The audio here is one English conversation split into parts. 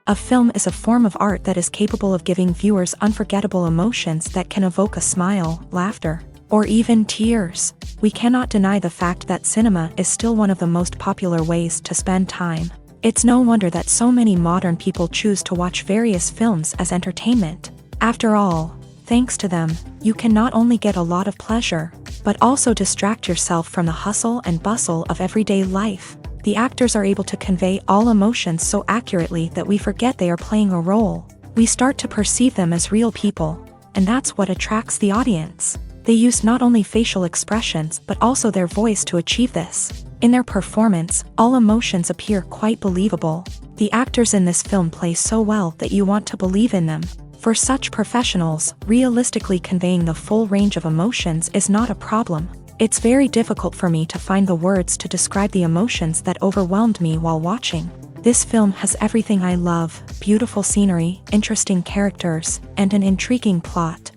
A film is a form of art that is capable of giving viewers unforgettable emotions that can evoke a smile, laughter, or even tears. We cannot deny the fact that cinema is still one of the most popular ways to spend time. It's no wonder that so many modern people choose to watch various films as entertainment. After all, thanks to them, you can not only get a lot of pleasure, but also distract yourself from the hustle and bustle of everyday life. The actors are able to convey all emotions so accurately that we forget they are playing a role. We start to perceive them as real people, and that's what attracts the audience. They use not only facial expressions but also their voice to achieve this. In their performance, all emotions appear quite believable. The actors in this film play so well that you want to believe in them. For such professionals, realistically conveying the full range of emotions is not a problem. It's very difficult for me to find the words to describe the emotions that overwhelmed me while watching. This film has everything I love: beautiful scenery, interesting characters, and an intriguing plot.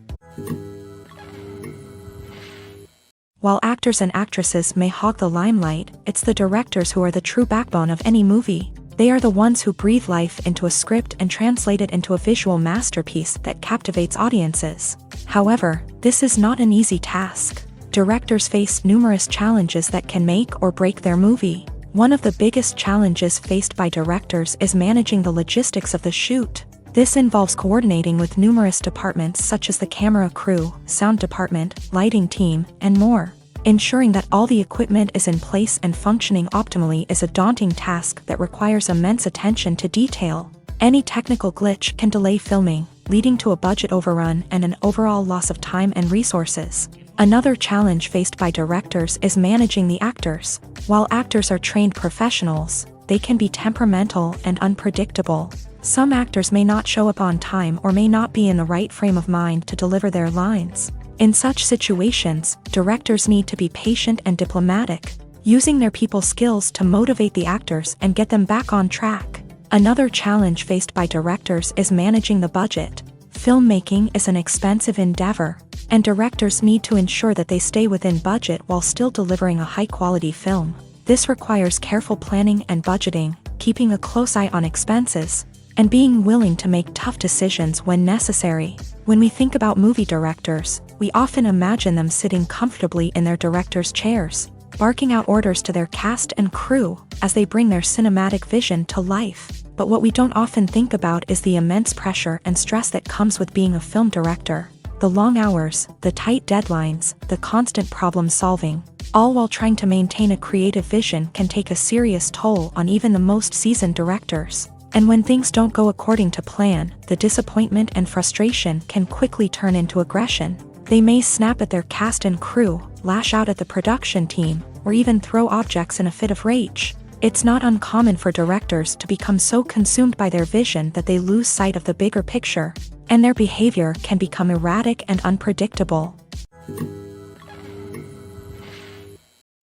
While actors and actresses may hog the limelight, it's the directors who are the true backbone of any movie. They are the ones who breathe life into a script and translate it into a visual masterpiece that captivates audiences. However, this is not an easy task. Directors face numerous challenges that can make or break their movie. One of the biggest challenges faced by directors is managing the logistics of the shoot. This involves coordinating with numerous departments such as the camera crew, sound department, lighting team, and more. Ensuring that all the equipment is in place and functioning optimally is a daunting task that requires immense attention to detail. Any technical glitch can delay filming, leading to a budget overrun and an overall loss of time and resources. Another challenge faced by directors is managing the actors. While actors are trained professionals, they can be temperamental and unpredictable. Some actors may not show up on time or may not be in the right frame of mind to deliver their lines. In such situations, directors need to be patient and diplomatic, using their people skills to motivate the actors and get them back on track. Another challenge faced by directors is managing the budget. Filmmaking is an expensive endeavor, and directors need to ensure that they stay within budget while still delivering a high-quality film. This requires careful planning and budgeting, keeping a close eye on expenses, and being willing to make tough decisions when necessary. When we think about movie directors, we often imagine them sitting comfortably in their director's chairs, barking out orders to their cast and crew as they bring their cinematic vision to life. But what we don't often think about is the immense pressure and stress that comes with being a film director. The long hours, the tight deadlines, the constant problem solving, all while trying to maintain a creative vision can take a serious toll on even the most seasoned directors. And when things don't go according to plan, the disappointment and frustration can quickly turn into aggression. They may snap at their cast and crew, lash out at the production team, or even throw objects in a fit of rage. It's not uncommon for directors to become so consumed by their vision that they lose sight of the bigger picture, and their behavior can become erratic and unpredictable.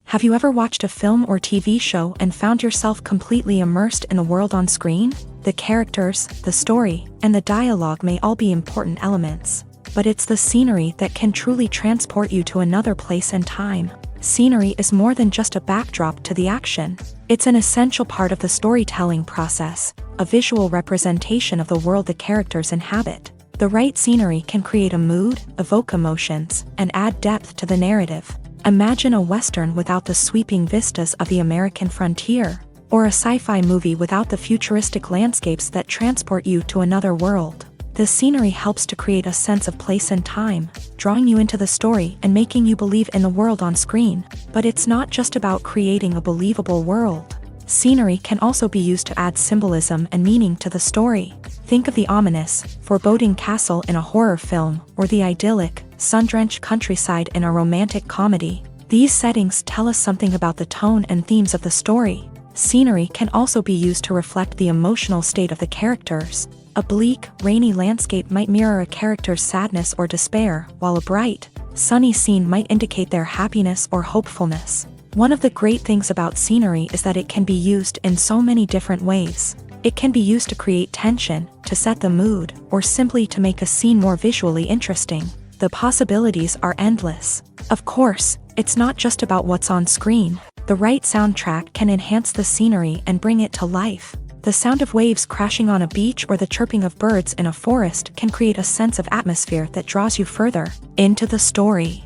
Have you ever watched a film or TV show and found yourself completely immersed in the world on screen? The characters, the story, and the dialogue may all be important elements, but it's the scenery that can truly transport you to another place and time. Scenery is more than just a backdrop to the action. It's an essential part of the storytelling process, a visual representation of the world the characters inhabit. The right scenery can create a mood, evoke emotions, and add depth to the narrative. Imagine a Western without the sweeping vistas of the American frontier, or a sci-fi movie without the futuristic landscapes that transport you to another world. The scenery helps to create a sense of place and time, drawing you into the story and making you believe in the world on screen. But it's not just about creating a believable world. Scenery can also be used to add symbolism and meaning to the story. Think of the ominous, foreboding castle in a horror film, or the idyllic, sun-drenched countryside in a romantic comedy. These settings tell us something about the tone and themes of the story. Scenery can also be used to reflect the emotional state of the characters. A bleak, rainy landscape might mirror a character's sadness or despair, while a bright, sunny scene might indicate their happiness or hopefulness. One of the great things about scenery is that it can be used in so many different ways. It can be used to create tension, to set the mood, or simply to make a scene more visually interesting. The possibilities are endless. Of course, it's not just about what's on screen. The right soundtrack can enhance the scenery and bring it to life. The sound of waves crashing on a beach or the chirping of birds in a forest can create a sense of atmosphere that draws you further into the story.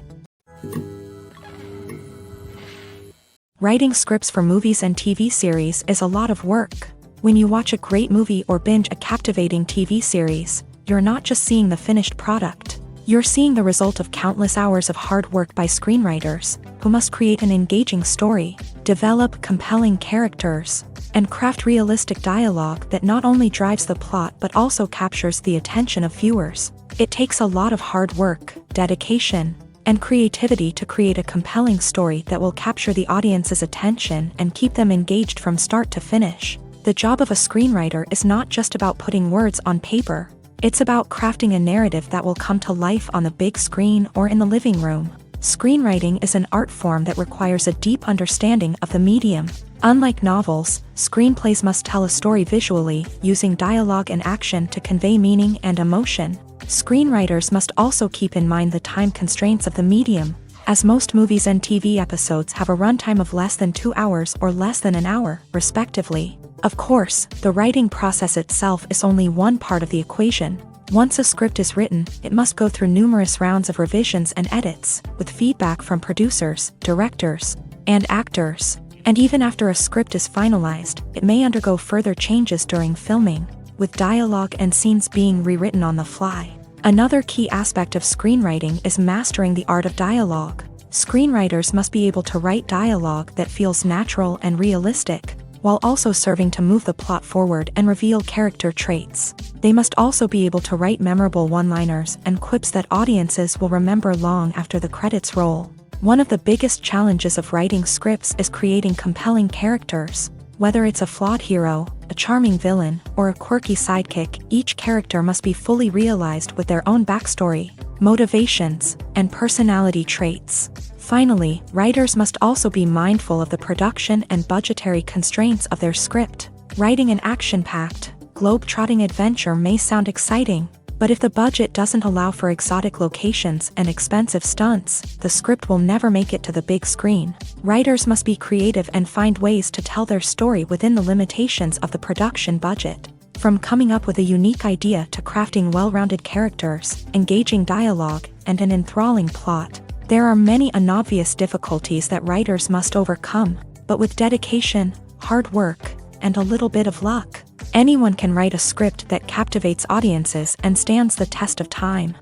Writing scripts for movies and TV series is a lot of work. When you watch a great movie or binge a captivating TV series, you're not just seeing the finished product. You're seeing the result of countless hours of hard work by screenwriters, who must create an engaging story, develop compelling characters, and craft realistic dialogue that not only drives the plot but also captures the attention of viewers. It takes a lot of hard work, dedication, and creativity to create a compelling story that will capture the audience's attention and keep them engaged from start to finish. The job of a screenwriter is not just about putting words on paper. It's about crafting a narrative that will come to life on the big screen or in the living room. Screenwriting is an art form that requires a deep understanding of the medium. Unlike novels, screenplays must tell a story visually, using dialogue and action to convey meaning and emotion. Screenwriters must also keep in mind the time constraints of the medium, as most movies and TV episodes have a runtime of less than 2 hours or less than an hour, respectively. Of course, the writing process itself is only one part of the equation. Once a script is written, it must go through numerous rounds of revisions and edits, with feedback from producers, directors, and actors. And even after a script is finalized, it may undergo further changes during filming, with dialogue and scenes being rewritten on the fly. Another key aspect of screenwriting is mastering the art of dialogue. Screenwriters must be able to write dialogue that feels natural and realistic, while also serving to move the plot forward and reveal character traits. They must also be able to write memorable one-liners and quips that audiences will remember long after the credits roll. One of the biggest challenges of writing scripts is creating compelling characters. Whether it's a flawed hero, a charming villain, or a quirky sidekick, each character must be fully realized with their own backstory, motivations, and personality traits. Finally, writers must also be mindful of the production and budgetary constraints of their script. Writing an action-packed, globe-trotting adventure may sound exciting, but if the budget doesn't allow for exotic locations and expensive stunts, the script will never make it to the big screen. Writers must be creative and find ways to tell their story within the limitations of the production budget. From coming up with a unique idea to crafting well-rounded characters, engaging dialogue, and an enthralling plot, there are many unobvious difficulties that writers must overcome, but with dedication, hard work, and a little bit of luck, anyone can write a script that captivates audiences and stands the test of time.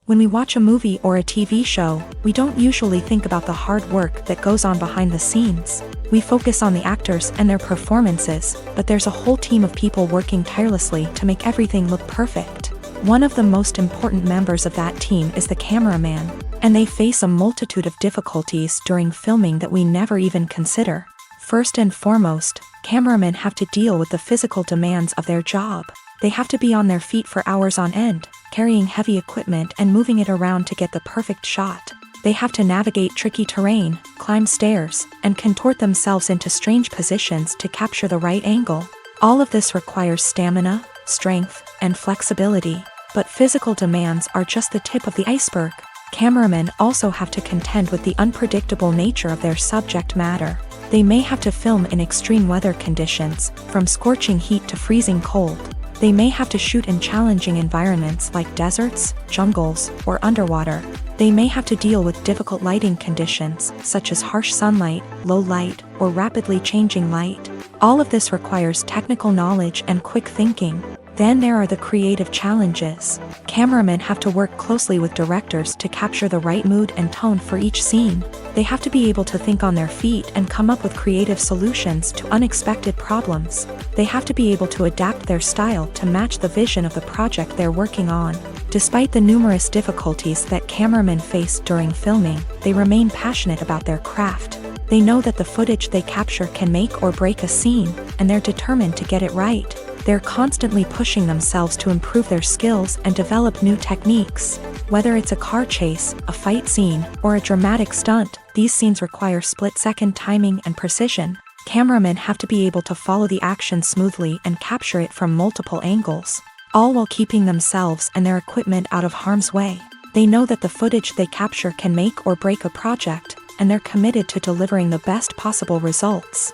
When we watch a movie or a TV show, we don't usually think about the hard work that goes on behind the scenes. We focus on the actors and their performances, but there's a whole team of people working tirelessly to make everything look perfect. One of the most important members of that team is the cameraman, and they face a multitude of difficulties during filming that we never even consider. First and foremost, cameramen have to deal with the physical demands of their job. They have to be on their feet for hours on end, carrying heavy equipment and moving it around to get the perfect shot. They have to navigate tricky terrain, climb stairs, and contort themselves into strange positions to capture the right angle. All of this requires stamina, strength, and flexibility. But physical demands are just the tip of the iceberg. Cameramen also have to contend with the unpredictable nature of their subject matter. They may have to film in extreme weather conditions, from scorching heat to freezing cold. They may have to shoot in challenging environments like deserts, jungles, or underwater. They may have to deal with difficult lighting conditions, such as harsh sunlight, low light, or rapidly changing light. All of this requires technical knowledge and quick thinking. Then there are the creative challenges. Cameramen have to work closely with directors to capture the right mood and tone for each scene. They have to be able to think on their feet and come up with creative solutions to unexpected problems. They have to be able to adapt their style to match the vision of the project they're working on. Despite the numerous difficulties that cameramen face during filming, they remain passionate about their craft. They know that the footage they capture can make or break a scene, and they're determined to get it right. They're constantly pushing themselves to improve their skills and develop new techniques. Whether it's a car chase, a fight scene, or a dramatic stunt, these scenes require split-second timing and precision. Cameramen have to be able to follow the action smoothly and capture it from multiple angles, all while keeping themselves and their equipment out of harm's way. They know that the footage they capture can make or break a project, and they're committed to delivering the best possible results.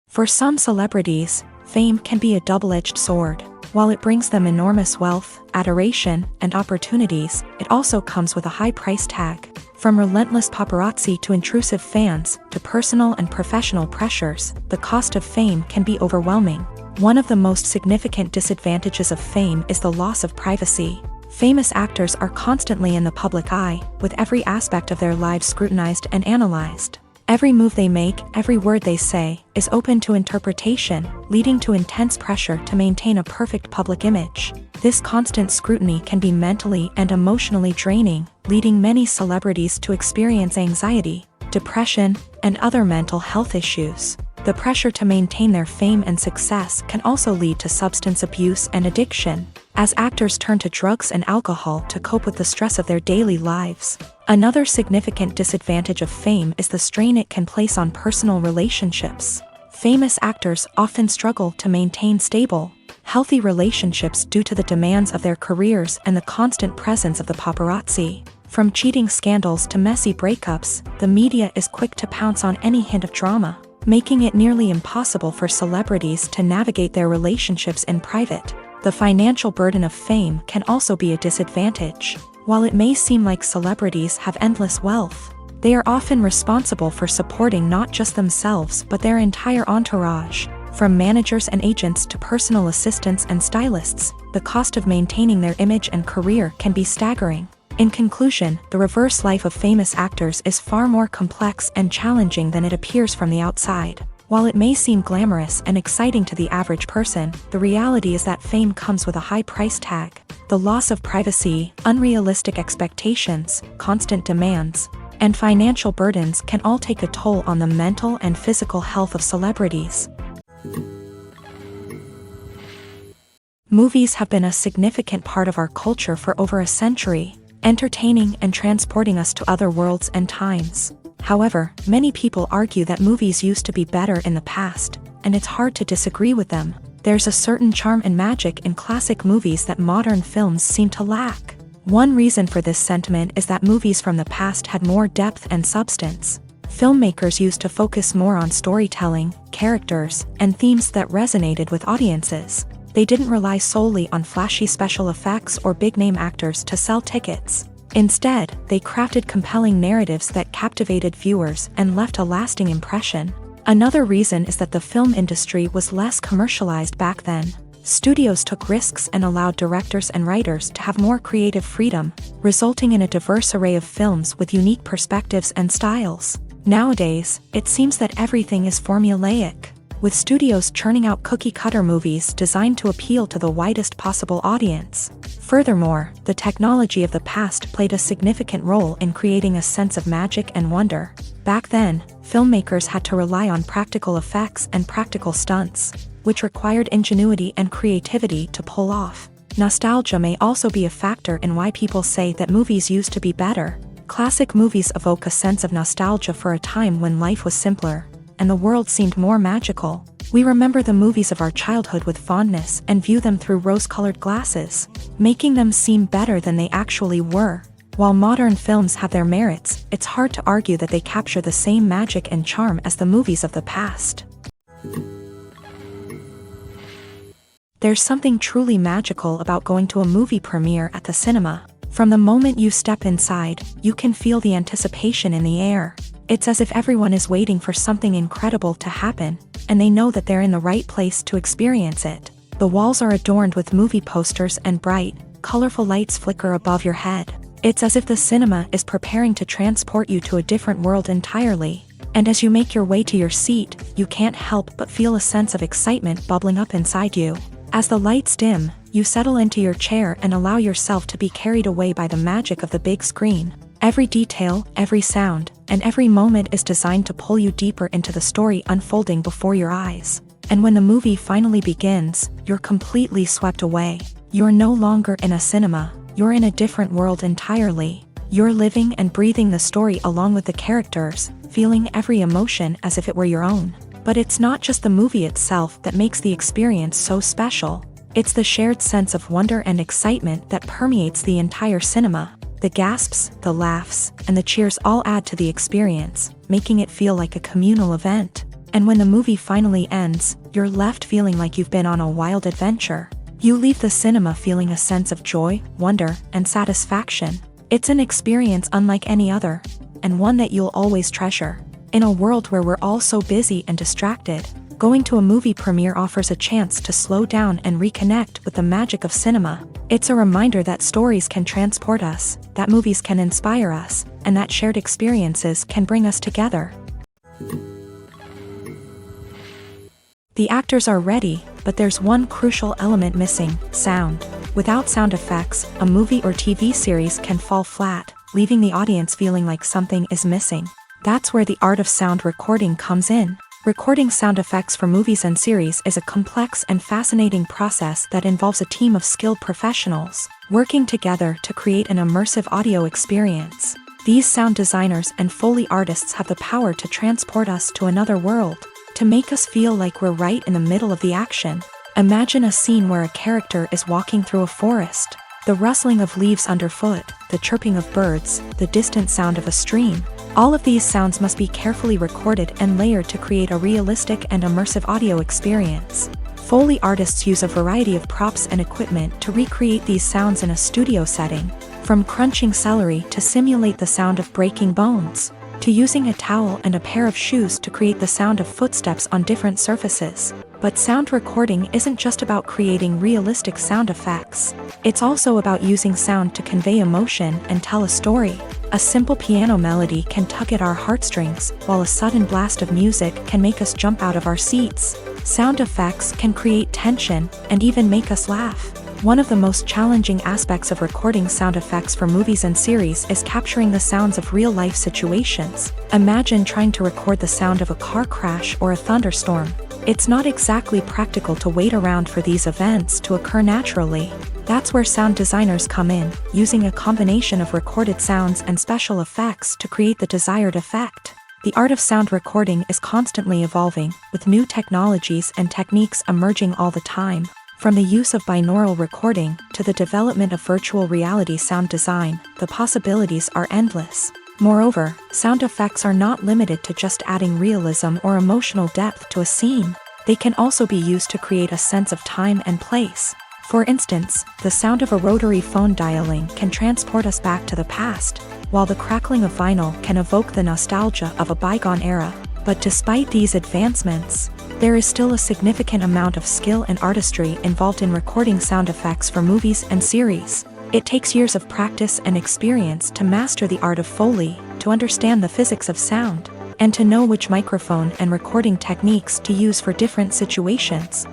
For some celebrities, fame can be a double-edged sword. While it brings them enormous wealth, adoration, and opportunities, it also comes with a high price tag. From relentless paparazzi to intrusive fans, to personal and professional pressures, the cost of fame can be overwhelming. One of the most significant disadvantages of fame is the loss of privacy. Famous actors are constantly in the public eye, with every aspect of their lives scrutinized and analyzed. Every move they make, every word they say, is open to interpretation, leading to intense pressure to maintain a perfect public image. This constant scrutiny can be mentally and emotionally draining, leading many celebrities to experience anxiety, depression, and other mental health issues. The pressure to maintain their fame and success can also lead to substance abuse and addiction, as actors turn to drugs and alcohol to cope with the stress of their daily lives. Another significant disadvantage of fame is the strain it can place on personal relationships. Famous actors often struggle to maintain stable, healthy relationships due to the demands of their careers and the constant presence of the paparazzi. From cheating scandals to messy breakups, the media is quick to pounce on any hint of drama, making it nearly impossible for celebrities to navigate their relationships in private. The financial burden of fame can also be a disadvantage. While it may seem like celebrities have endless wealth, they are often responsible for supporting not just themselves but their entire entourage. From managers and agents to personal assistants and stylists, the cost of maintaining their image and career can be staggering. In conclusion, the reverse life of famous actors is far more complex and challenging than it appears from the outside. While it may seem glamorous and exciting to the average person, the reality is that fame comes with a high price tag. The loss of privacy, unrealistic expectations, constant demands, and financial burdens can all take a toll on the mental and physical health of celebrities. Movies have been a significant part of our culture for over a century, entertaining and transporting us to other worlds and times. However, many people argue that movies used to be better in the past, and it's hard to disagree with them. There's a certain charm and magic in classic movies that modern films seem to lack. One reason for this sentiment is that movies from the past had more depth and substance. Filmmakers used to focus more on storytelling, characters, and themes that resonated with audiences. They didn't rely solely on flashy special effects or big-name actors to sell tickets. Instead, they crafted compelling narratives that captivated viewers and left a lasting impression. Another reason is that the film industry was less commercialized back then. Studios took risks and allowed directors and writers to have more creative freedom, resulting in a diverse array of films with unique perspectives and styles. Nowadays, it seems that everything is formulaic, with studios churning out cookie-cutter movies designed to appeal to the widest possible audience. Furthermore, the technology of the past played a significant role in creating a sense of magic and wonder. Back then, filmmakers had to rely on practical effects and practical stunts, which required ingenuity and creativity to pull off. Nostalgia may also be a factor in why people say that movies used to be better. Classic movies evoke a sense of nostalgia for a time when life was simpler, and the world seemed more magical. We remember the movies of our childhood with fondness and view them through rose-colored glasses, making them seem better than they actually were. While modern films have their merits, it's hard to argue that they capture the same magic and charm as the movies of the past. There's something truly magical about going to a movie premiere at the cinema. From the moment you step inside, you can feel the anticipation in the air. It's as if everyone is waiting for something incredible to happen, and they know that they're in the right place to experience it. The walls are adorned with movie posters and bright, colorful lights flicker above your head. It's as if the cinema is preparing to transport you to a different world entirely. And as you make your way to your seat, you can't help but feel a sense of excitement bubbling up inside you. As the lights dim, you settle into your chair and allow yourself to be carried away by the magic of the big screen. Every detail, every sound, and every moment is designed to pull you deeper into the story unfolding before your eyes. And when the movie finally begins, you're completely swept away. You're no longer in a cinema, you're in a different world entirely. You're living and breathing the story along with the characters, feeling every emotion as if it were your own. But it's not just the movie itself that makes the experience so special. It's the shared sense of wonder and excitement that permeates the entire cinema. The gasps, the laughs, and the cheers all add to the experience, making it feel like a communal event. And when the movie finally ends, you're left feeling like you've been on a wild adventure. You leave the cinema feeling a sense of joy, wonder, and satisfaction. It's an experience unlike any other, and one that you'll always treasure. In a world where we're all so busy and distracted, going to a movie premiere offers a chance to slow down and reconnect with the magic of cinema. It's a reminder that stories can transport us, that movies can inspire us, and that shared experiences can bring us together. The actors are ready, but there's one crucial element missing: sound. Without sound effects, a movie or TV series can fall flat, leaving the audience feeling like something is missing. That's where the art of sound recording comes in. Recording sound effects for movies and series is a complex and fascinating process that involves a team of skilled professionals working together to create an immersive audio experience. These sound designers and Foley artists have the power to transport us to another world, to make us feel like we're right in the middle of the action. Imagine a scene where a character is walking through a forest. The rustling of leaves underfoot, the chirping of birds, the distant sound of a stream. All of these sounds must be carefully recorded and layered to create a realistic and immersive audio experience. Foley artists use a variety of props and equipment to recreate these sounds in a studio setting, from crunching celery to simulate the sound of breaking bones, to using a towel and a pair of shoes to create the sound of footsteps on different surfaces. But sound recording isn't just about creating realistic sound effects. It's also about using sound to convey emotion and tell a story. A simple piano melody can tug at our heartstrings, while a sudden blast of music can make us jump out of our seats. Sound effects can create tension and even make us laugh. One of the most challenging aspects of recording sound effects for movies and series is capturing the sounds of real-life situations. Imagine trying to record the sound of a car crash or a thunderstorm. It's not exactly practical to wait around for these events to occur naturally. That's where sound designers come in, using a combination of recorded sounds and special effects to create the desired effect. The art of sound recording is constantly evolving, with new technologies and techniques emerging all the time. From the use of binaural recording to the development of virtual reality sound design, the possibilities are endless. Moreover, sound effects are not limited to just adding realism or emotional depth to a scene. They can also be used to create a sense of time and place. For instance, the sound of a rotary phone dialing can transport us back to the past, while the crackling of vinyl can evoke the nostalgia of a bygone era. But despite these advancements, there is still a significant amount of skill and artistry involved in recording sound effects for movies and series. It takes years of practice and experience to master the art of Foley, to understand the physics of sound, and to know which microphone and recording techniques to use for different situations.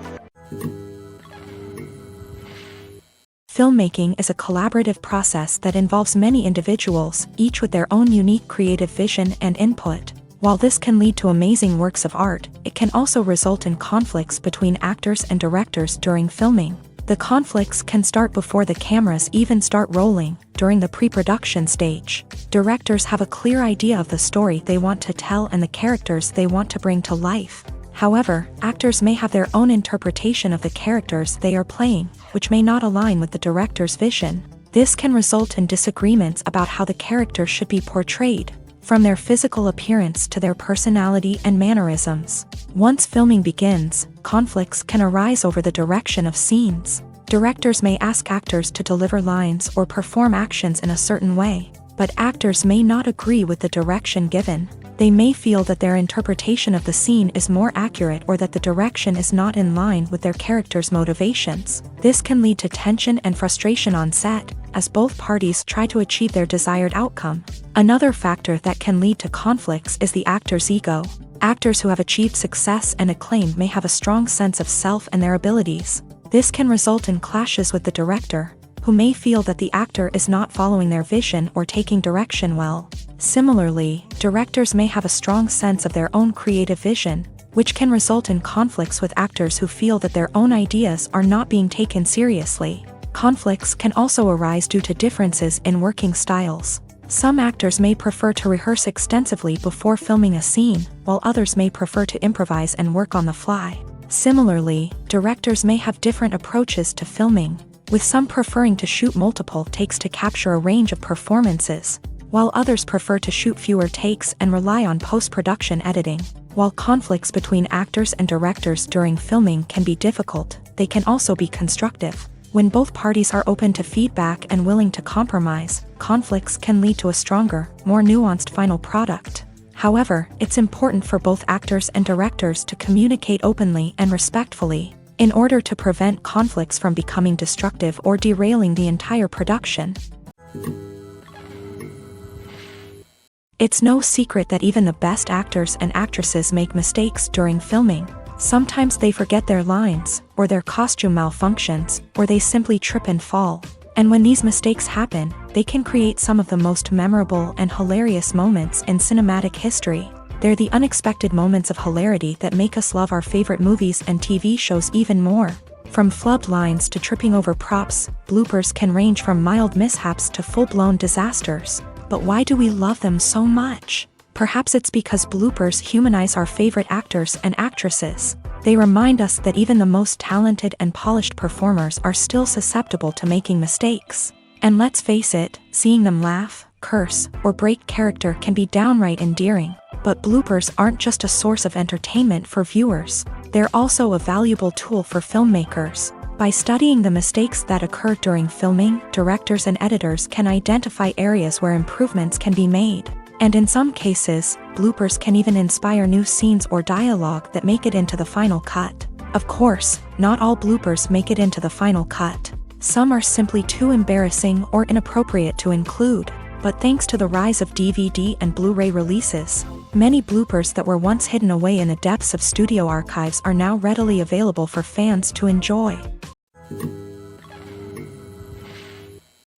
Filmmaking is a collaborative process that involves many individuals, each with their own unique creative vision and input. While this can lead to amazing works of art, it can also result in conflicts between actors and directors during filming. The conflicts can start before the cameras even start rolling, during the pre-production stage. Directors have a clear idea of the story they want to tell and the characters they want to bring to life. However, actors may have their own interpretation of the characters they are playing, which may not align with the director's vision. This can result in disagreements about how the character should be portrayed, from their physical appearance to their personality and mannerisms. Once filming begins, conflicts can arise over the direction of scenes. Directors may ask actors to deliver lines or perform actions in a certain way, but actors may not agree with the direction given. They may feel that their interpretation of the scene is more accurate or that the direction is not in line with their character's motivations. This can lead to tension and frustration on set, as both parties try to achieve their desired outcome. Another factor that can lead to conflicts is the actor's ego. Actors who have achieved success and acclaim may have a strong sense of self and their abilities. This can result in clashes with the director, who may feel that the actor is not following their vision or taking direction well. Similarly, directors may have a strong sense of their own creative vision, which can result in conflicts with actors who feel that their own ideas are not being taken seriously. Conflicts can also arise due to differences in working styles. Some actors may prefer to rehearse extensively before filming a scene, while others may prefer to improvise and work on the fly. Similarly, directors may have different approaches to filming. with some preferring to shoot multiple takes to capture a range of performances, while others prefer to shoot fewer takes and rely on post-production editing. While conflicts between actors and directors during filming can be difficult, they can also be constructive. When both parties are open to feedback and willing to compromise, conflicts can lead to a stronger, more nuanced final product. However, it's important for both actors and directors to communicate openly and respectfully, in order to prevent conflicts from becoming destructive or derailing the entire production. It's no secret that even the best actors and actresses make mistakes during filming. Sometimes they forget their lines, or their costume malfunctions, or they simply trip and fall. And when these mistakes happen, they can create some of the most memorable and hilarious moments in cinematic history. They're the unexpected moments of hilarity that make us love our favorite movies and TV shows even more. From flubbed lines to tripping over props, bloopers can range from mild mishaps to full-blown disasters. But why do we love them so much? Perhaps it's because bloopers humanize our favorite actors and actresses. They remind us that even the most talented and polished performers are still susceptible to making mistakes. And let's face it, seeing them laugh, curse, or break character can be downright endearing. But bloopers aren't just a source of entertainment for viewers. They're also a valuable tool for filmmakers. By studying the mistakes that occur during filming, directors and editors can identify areas where improvements can be made. And in some cases, bloopers can even inspire new scenes or dialogue that make it into the final cut. Of course, not all bloopers make it into the final cut. Some are simply too embarrassing or inappropriate to include. But thanks to the rise of DVD and Blu-ray releases, many bloopers that were once hidden away in the depths of studio archives are now readily available for fans to enjoy.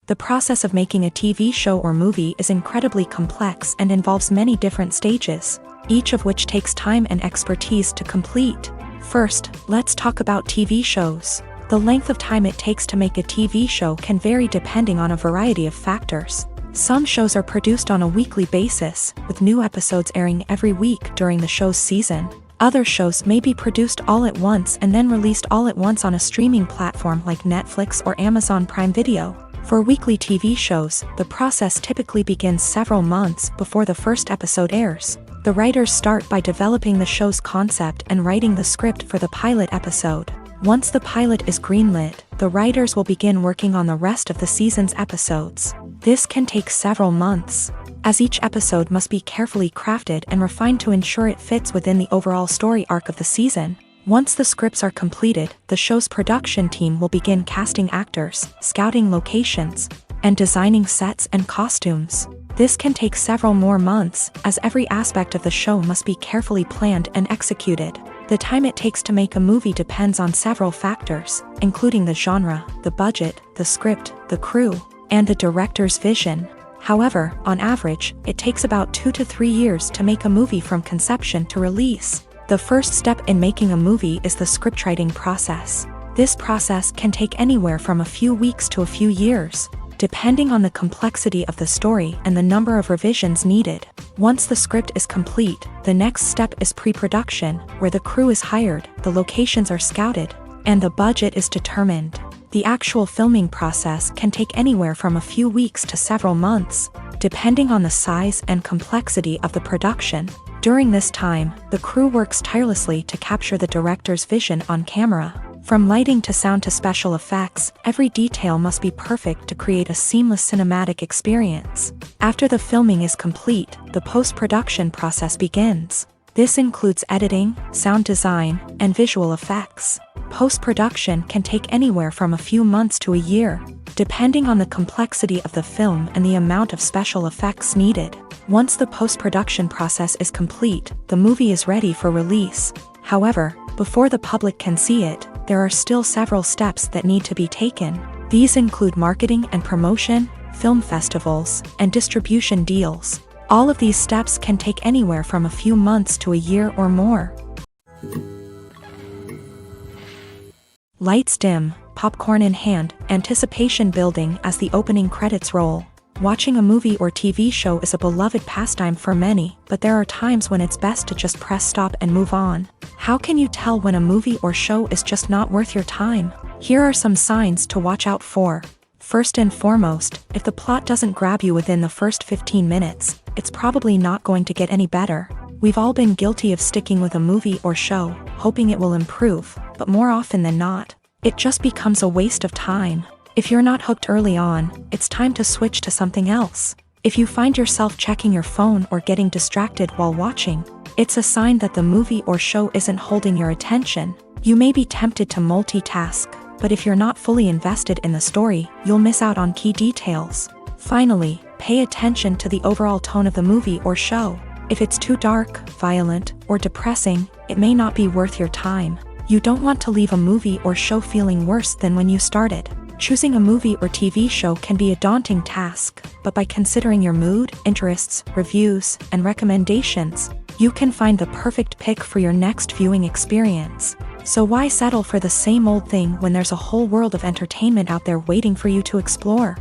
The process of making a TV show or movie is incredibly complex and involves many different stages, each of which takes time and expertise to complete. First, let's talk about TV shows. The length of time it takes to make a TV show can vary depending on a variety of factors. Some shows are produced on a weekly basis, with new episodes airing every week during the show's season. Other shows may be produced all at once and then released all at once on a streaming platform like Netflix or Amazon Prime Video. For weekly TV shows, the process typically begins several months before the first episode airs. The writers start by developing the show's concept and writing the script for the pilot episode. Once the pilot is greenlit, the writers will begin working on the rest of the season's episodes. This can take several months, as each episode must be carefully crafted and refined to ensure it fits within the overall story arc of the season. Once the scripts are completed, the show's production team will begin casting actors, scouting locations, and designing sets and costumes. This can take several more months, as every aspect of the show must be carefully planned and executed. The time it takes to make a movie depends on several factors, including the genre, the budget, the script, the crew, and the director's vision. However, on average, it takes about 2 to 3 years to make a movie from conception to release. The first step in making a movie is the scriptwriting process. This process can take anywhere from a few weeks to a few years, depending on the complexity of the story and the number of revisions needed. Once the script is complete, the next step is pre-production, where the crew is hired, the locations are scouted, and the budget is determined. The actual filming process can take anywhere from a few weeks to several months, depending on the size and complexity of the production. During this time, the crew works tirelessly to capture the director's vision on camera. From lighting to sound to special effects, every detail must be perfect to create a seamless cinematic experience. After the filming is complete, the post-production process begins. This includes editing, sound design, and visual effects. Post-production can take anywhere from a few months to a year, depending on the complexity of the film and the amount of special effects needed. Once the post-production process is complete, the movie is ready for release. However, before the public can see it, there are still several steps that need to be taken. These include marketing and promotion, film festivals, and distribution deals. All of these steps can take anywhere from a few months to a year or more. Lights dim, popcorn in hand, anticipation building as the opening credits roll. Watching a movie or TV show is a beloved pastime for many, but there are times when it's best to just press stop and move on. How can you tell when a movie or show is just not worth your time? Here are some signs to watch out for. First and foremost, if the plot doesn't grab you within the first 15 minutes, it's probably not going to get any better. We've all been guilty of sticking with a movie or show, hoping it will improve, but more often than not, it just becomes a waste of time. If you're not hooked early on, it's time to switch to something else. If you find yourself checking your phone or getting distracted while watching, it's a sign that the movie or show isn't holding your attention. You may be tempted to multitask, but if you're not fully invested in the story, you'll miss out on key details. Finally, pay attention to the overall tone of the movie or show. If it's too dark, violent, or depressing, it may not be worth your time. You don't want to leave a movie or show feeling worse than when you started. Choosing a movie or TV show can be a daunting task, but by considering your mood, interests, reviews, and recommendations, you can find the perfect pick for your next viewing experience. So why settle for the same old thing when there's a whole world of entertainment out there waiting for you to explore?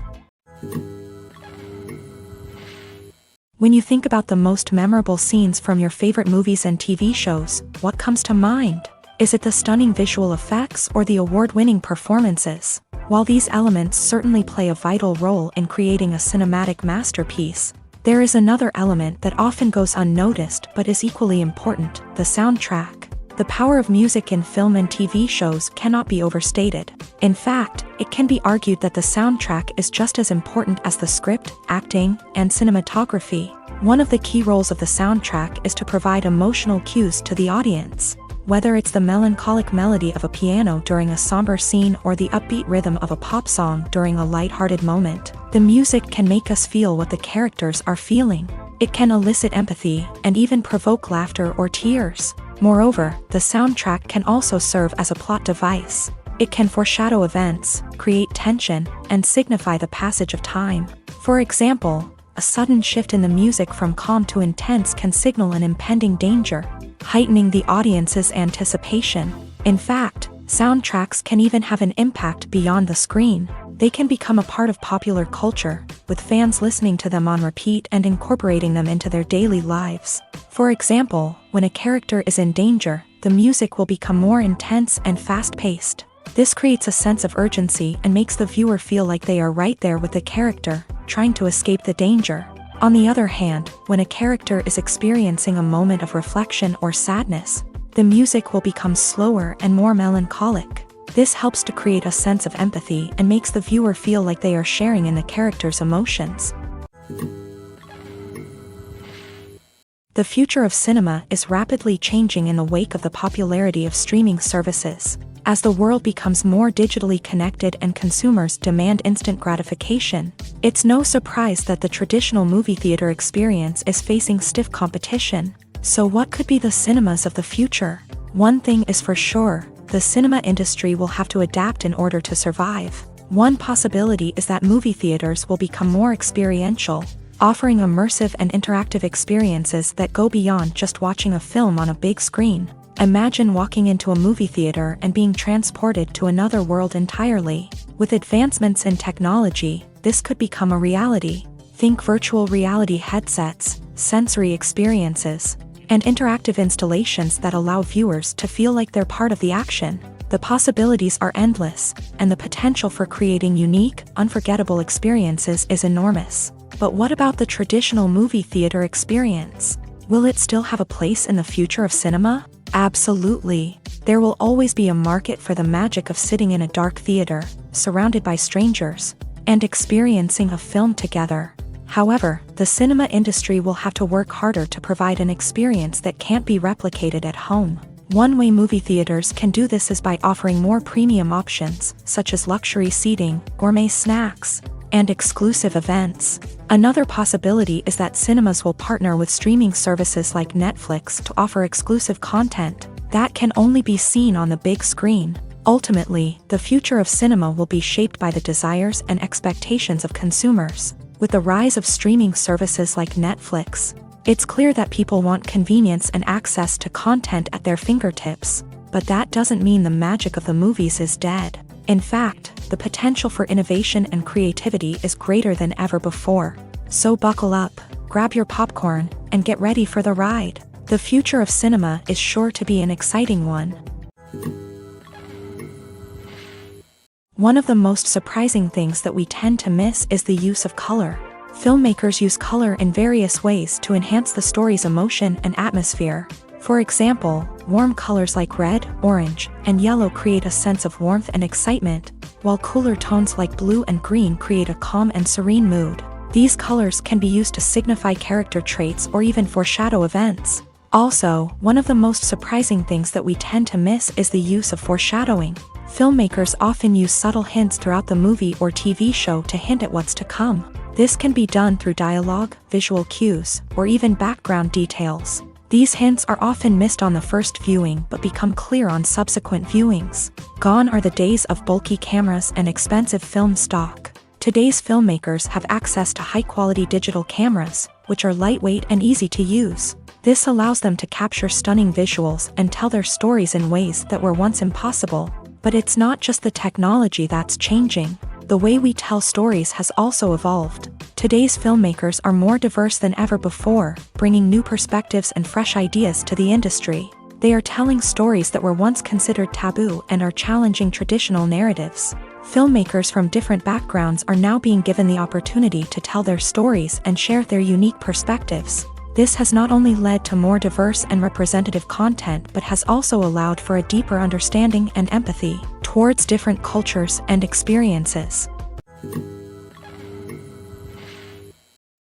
When you think about the most memorable scenes from your favorite movies and TV shows, what comes to mind? Is it the stunning visual effects or the award-winning performances? While these elements certainly play a vital role in creating a cinematic masterpiece, there is another element that often goes unnoticed but is equally important: the soundtrack. The power of music in film and TV shows cannot be overstated. In fact, it can be argued that the soundtrack is just as important as the script, acting, and cinematography. One of the key roles of the soundtrack is to provide emotional cues to the audience. Whether it's the melancholic melody of a piano during a somber scene or the upbeat rhythm of a pop song during a light-hearted moment, the music can make us feel what the characters are feeling. It can elicit empathy and even provoke laughter or tears. Moreover, the soundtrack can also serve as a plot device. It can foreshadow events, create tension, and signify the passage of time. For example, a sudden shift in the music from calm to intense can signal an impending danger, heightening the audience's anticipation. In fact, soundtracks can even have an impact beyond the screen. They can become a part of popular culture, with fans listening to them on repeat and incorporating them into their daily lives. For example, when a character is in danger, the music will become more intense and fast-paced. This creates a sense of urgency and makes the viewer feel like they are right there with the character, trying to escape the danger. On the other hand, when a character is experiencing a moment of reflection or sadness, the music will become slower and more melancholic. This helps to create a sense of empathy and makes the viewer feel like they are sharing in the character's emotions. The future of cinema is rapidly changing in the wake of the popularity of streaming services. As the world becomes more digitally connected and consumers demand instant gratification, it's no surprise that the traditional movie theater experience is facing stiff competition. So what could be the cinemas of the future? One thing is for sure: the cinema industry will have to adapt in order to survive. One possibility is that movie theaters will become more experiential, offering immersive and interactive experiences that go beyond just watching a film on a big screen. Imagine walking into a movie theater and being transported to another world entirely. With advancements in technology, this could become a reality. Think virtual reality headsets, sensory experiences, and interactive installations that allow viewers to feel like they're part of the action. The possibilities are endless, and the potential for creating unique, unforgettable experiences is enormous. But what about the traditional movie theater experience? Will it still have a place in the future of cinema? Absolutely. There will always be a market for the magic of sitting in a dark theater, surrounded by strangers, and experiencing a film together. However, the cinema industry will have to work harder to provide an experience that can't be replicated at home. One way movie theaters can do this is by offering more premium options, such as luxury seating, gourmet snacks, and exclusive events. Another possibility is that cinemas will partner with streaming services like Netflix to offer exclusive content that can only be seen on the big screen. Ultimately, the future of cinema will be shaped by the desires and expectations of consumers. With the rise of streaming services like Netflix, it's clear that people want convenience and access to content at their fingertips. But that doesn't mean the magic of the movies is dead. In fact, the potential for innovation and creativity is greater than ever before. So buckle up, grab your popcorn, and get ready for the ride. The future of cinema is sure to be an exciting one. One of the most surprising things that we tend to miss is the use of color. Filmmakers use color in various ways to enhance the story's emotion and atmosphere. For example, warm colors like red, orange, and yellow create a sense of warmth and excitement, while cooler tones like blue and green create a calm and serene mood. These colors can be used to signify character traits or even foreshadow events. Also, one of the most surprising things that we tend to miss is the use of foreshadowing. Filmmakers often use subtle hints throughout the movie or TV show to hint at what's to come. This can be done through dialogue, visual cues, or even background details. These hints are often missed on the first viewing but become clear on subsequent viewings. Gone are the days of bulky cameras and expensive film stock. Today's filmmakers have access to high-quality digital cameras, which are lightweight and easy to use. This allows them to capture stunning visuals and tell their stories in ways that were once impossible. But it's not just the technology that's changing. The way we tell stories has also evolved. Today's filmmakers are more diverse than ever before, bringing new perspectives and fresh ideas to the industry. They are telling stories that were once considered taboo and are challenging traditional narratives. Filmmakers from different backgrounds are now being given the opportunity to tell their stories and share their unique perspectives. This has not only led to more diverse and representative content but has also allowed for a deeper understanding and empathy towards different cultures and experiences.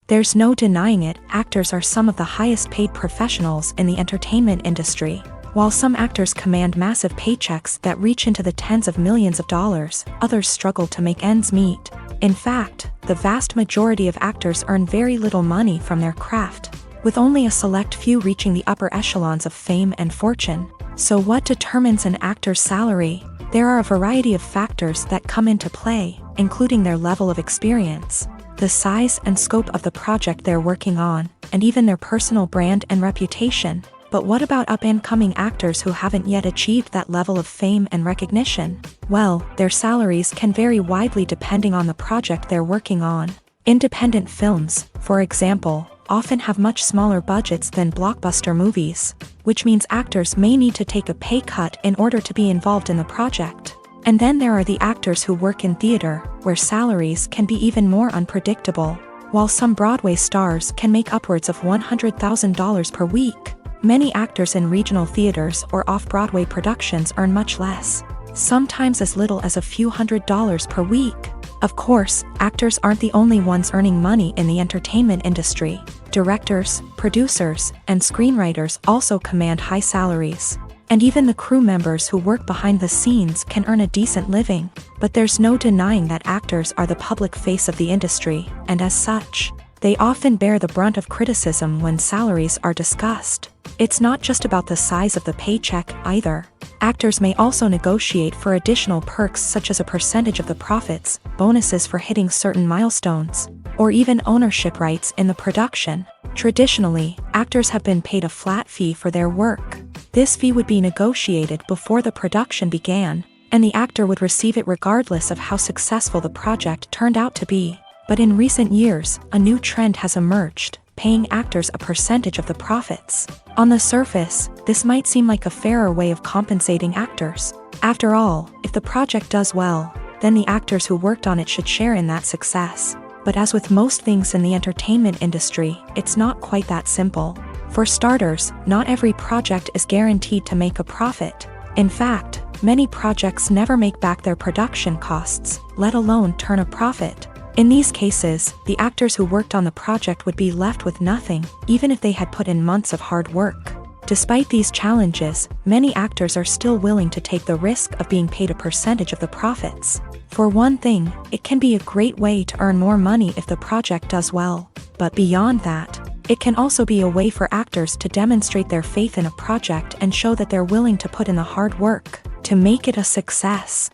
There's no denying it, actors are some of the highest paid professionals in the entertainment industry. While some actors command massive paychecks that reach into the tens of millions of dollars, others struggle to make ends meet. In fact, the vast majority of actors earn very little money from their craft, with only a select few reaching the upper echelons of fame and fortune. So what determines an actor's salary? There are a variety of factors that come into play, including their level of experience, the size and scope of the project they're working on, and even their personal brand and reputation. But what about up-and-coming actors who haven't yet achieved that level of fame and recognition? Well, their salaries can vary widely depending on the project they're working on. Independent films, for example, often have much smaller budgets than blockbuster movies, which means actors may need to take a pay cut in order to be involved in the project. And then there are the actors who work in theater, where salaries can be even more unpredictable. While some Broadway stars can make upwards of $100,000 per week, many actors in regional theaters or off-Broadway productions earn much less, sometimes as little as a few $100s per week. Of course, actors aren't the only ones earning money in the entertainment industry. Directors, producers, and screenwriters also command high salaries. And even the crew members who work behind the scenes can earn a decent living. But there's no denying that actors are the public face of the industry, and as such, they often bear the brunt of criticism when salaries are discussed. It's not just about the size of the paycheck either. Actors may also negotiate for additional perks such as a percentage of the profits, bonuses for hitting certain milestones, or even ownership rights in the production. Traditionally, actors have been paid a flat fee for their work. This fee would be negotiated before the production began, and the actor would receive it regardless of how successful the project turned out to be. But in recent years, a new trend has emerged, paying actors a percentage of the profits. On the surface, this might seem like a fairer way of compensating actors. After all, if the project does well, then the actors who worked on it should share in that success. But as with most things in the entertainment industry, it's not quite that simple. For starters, not every project is guaranteed to make a profit. In fact, many projects never make back their production costs, let alone turn a profit. In these cases, the actors who worked on the project would be left with nothing, even if they had put in months of hard work. Despite these challenges, many actors are still willing to take the risk of being paid a percentage of the profits. For one thing, it can be a great way to earn more money if the project does well. But beyond that, it can also be a way for actors to demonstrate their faith in a project and show that they're willing to put in the hard work to make it a success.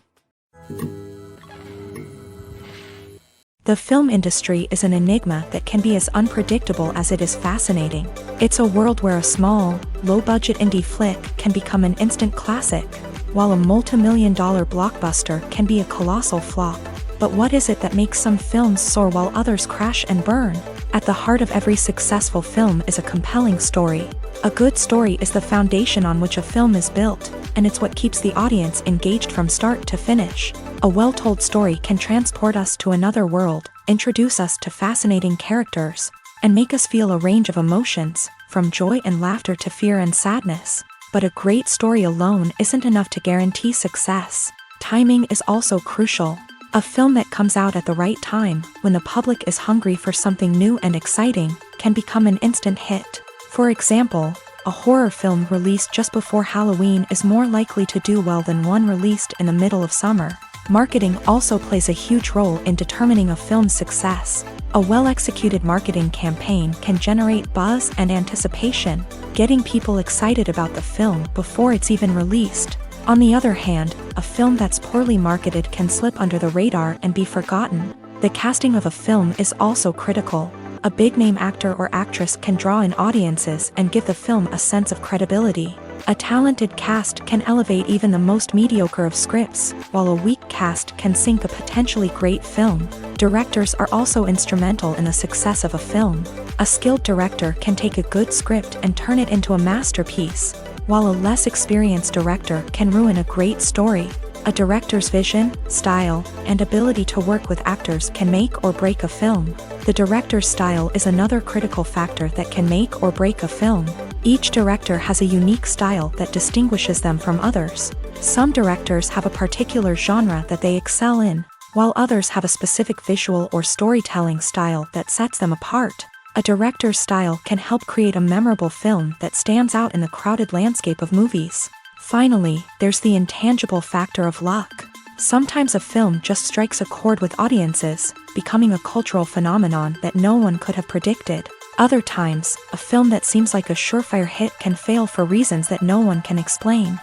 The film industry is an enigma that can be as unpredictable as it is fascinating. It's a world where a small, low-budget indie flick can become an instant classic, while a multi-million-dollar blockbuster can be a colossal flop. But what is it that makes some films soar while others crash and burn? At the heart of every successful film is a compelling story. A good story is the foundation on which a film is built, and it's what keeps the audience engaged from start to finish. A well-told story can transport us to another world, introduce us to fascinating characters, and make us feel a range of emotions, from joy and laughter to fear and sadness. But a great story alone isn't enough to guarantee success. Timing is also crucial. A film that comes out at the right time, when the public is hungry for something new and exciting, can become an instant hit. For example, a horror film released just before Halloween is more likely to do well than one released in the middle of summer. Marketing also plays a huge role in determining a film's success. A well-executed marketing campaign can generate buzz and anticipation, getting people excited about the film before it's even released. On the other hand, a film that's poorly marketed can slip under the radar and be forgotten. The casting of a film is also critical. A big-name actor or actress can draw in audiences and give the film a sense of credibility. A talented cast can elevate even the most mediocre of scripts, while a weak cast can sink a potentially great film. Directors are also instrumental in the success of a film. A skilled director can take a good script and turn it into a masterpiece, while a less experienced director can ruin a great story. A director's vision, style, and ability to work with actors can make or break a film. The director's style is another critical factor that can make or break a film. Each director has a unique style that distinguishes them from others. Some directors have a particular genre that they excel in, while others have a specific visual or storytelling style that sets them apart. A director's style can help create a memorable film that stands out in the crowded landscape of movies. Finally, there's the intangible factor of luck. Sometimes a film just strikes a chord with audiences, becoming a cultural phenomenon that no one could have predicted. Other times, a film that seems like a surefire hit can fail for reasons that no one can explain.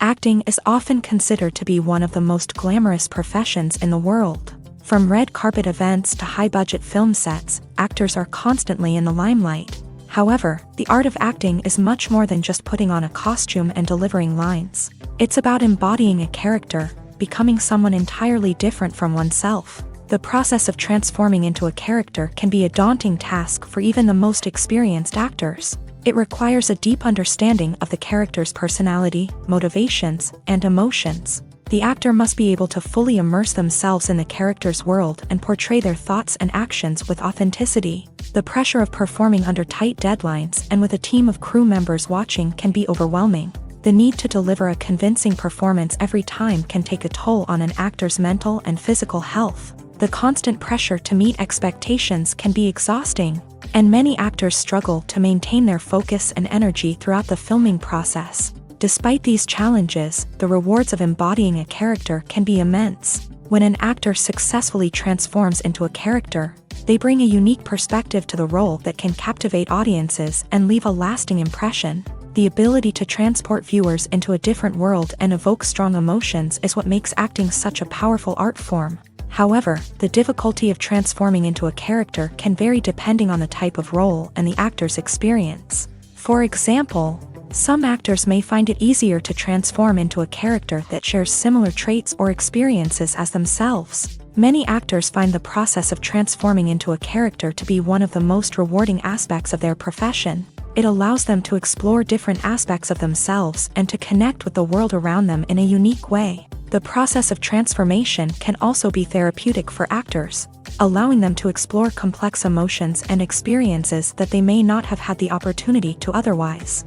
Acting is often considered to be one of the most glamorous professions in the world. From red carpet events to high-budget film sets, actors are constantly in the limelight. However, the art of acting is much more than just putting on a costume and delivering lines. It's about embodying a character, becoming someone entirely different from oneself. The process of transforming into a character can be a daunting task for even the most experienced actors. It requires a deep understanding of the character's personality, motivations, and emotions. The actor must be able to fully immerse themselves in the character's world and portray their thoughts and actions with authenticity. The pressure of performing under tight deadlines and with a team of crew members watching can be overwhelming. The need to deliver a convincing performance every time can take a toll on an actor's mental and physical health. The constant pressure to meet expectations can be exhausting, and many actors struggle to maintain their focus and energy throughout the filming process. Despite these challenges, the rewards of embodying a character can be immense. When an actor successfully transforms into a character, they bring a unique perspective to the role that can captivate audiences and leave a lasting impression. The ability to transport viewers into a different world and evoke strong emotions is what makes acting such a powerful art form. However, the difficulty of transforming into a character can vary depending on the type of role and the actor's experience. For example, some actors may find it easier to transform into a character that shares similar traits or experiences as themselves. Many actors find the process of transforming into a character to be one of the most rewarding aspects of their profession. It allows them to explore different aspects of themselves and to connect with the world around them in a unique way. The process of transformation can also be therapeutic for actors, allowing them to explore complex emotions and experiences that they may not have had the opportunity to otherwise.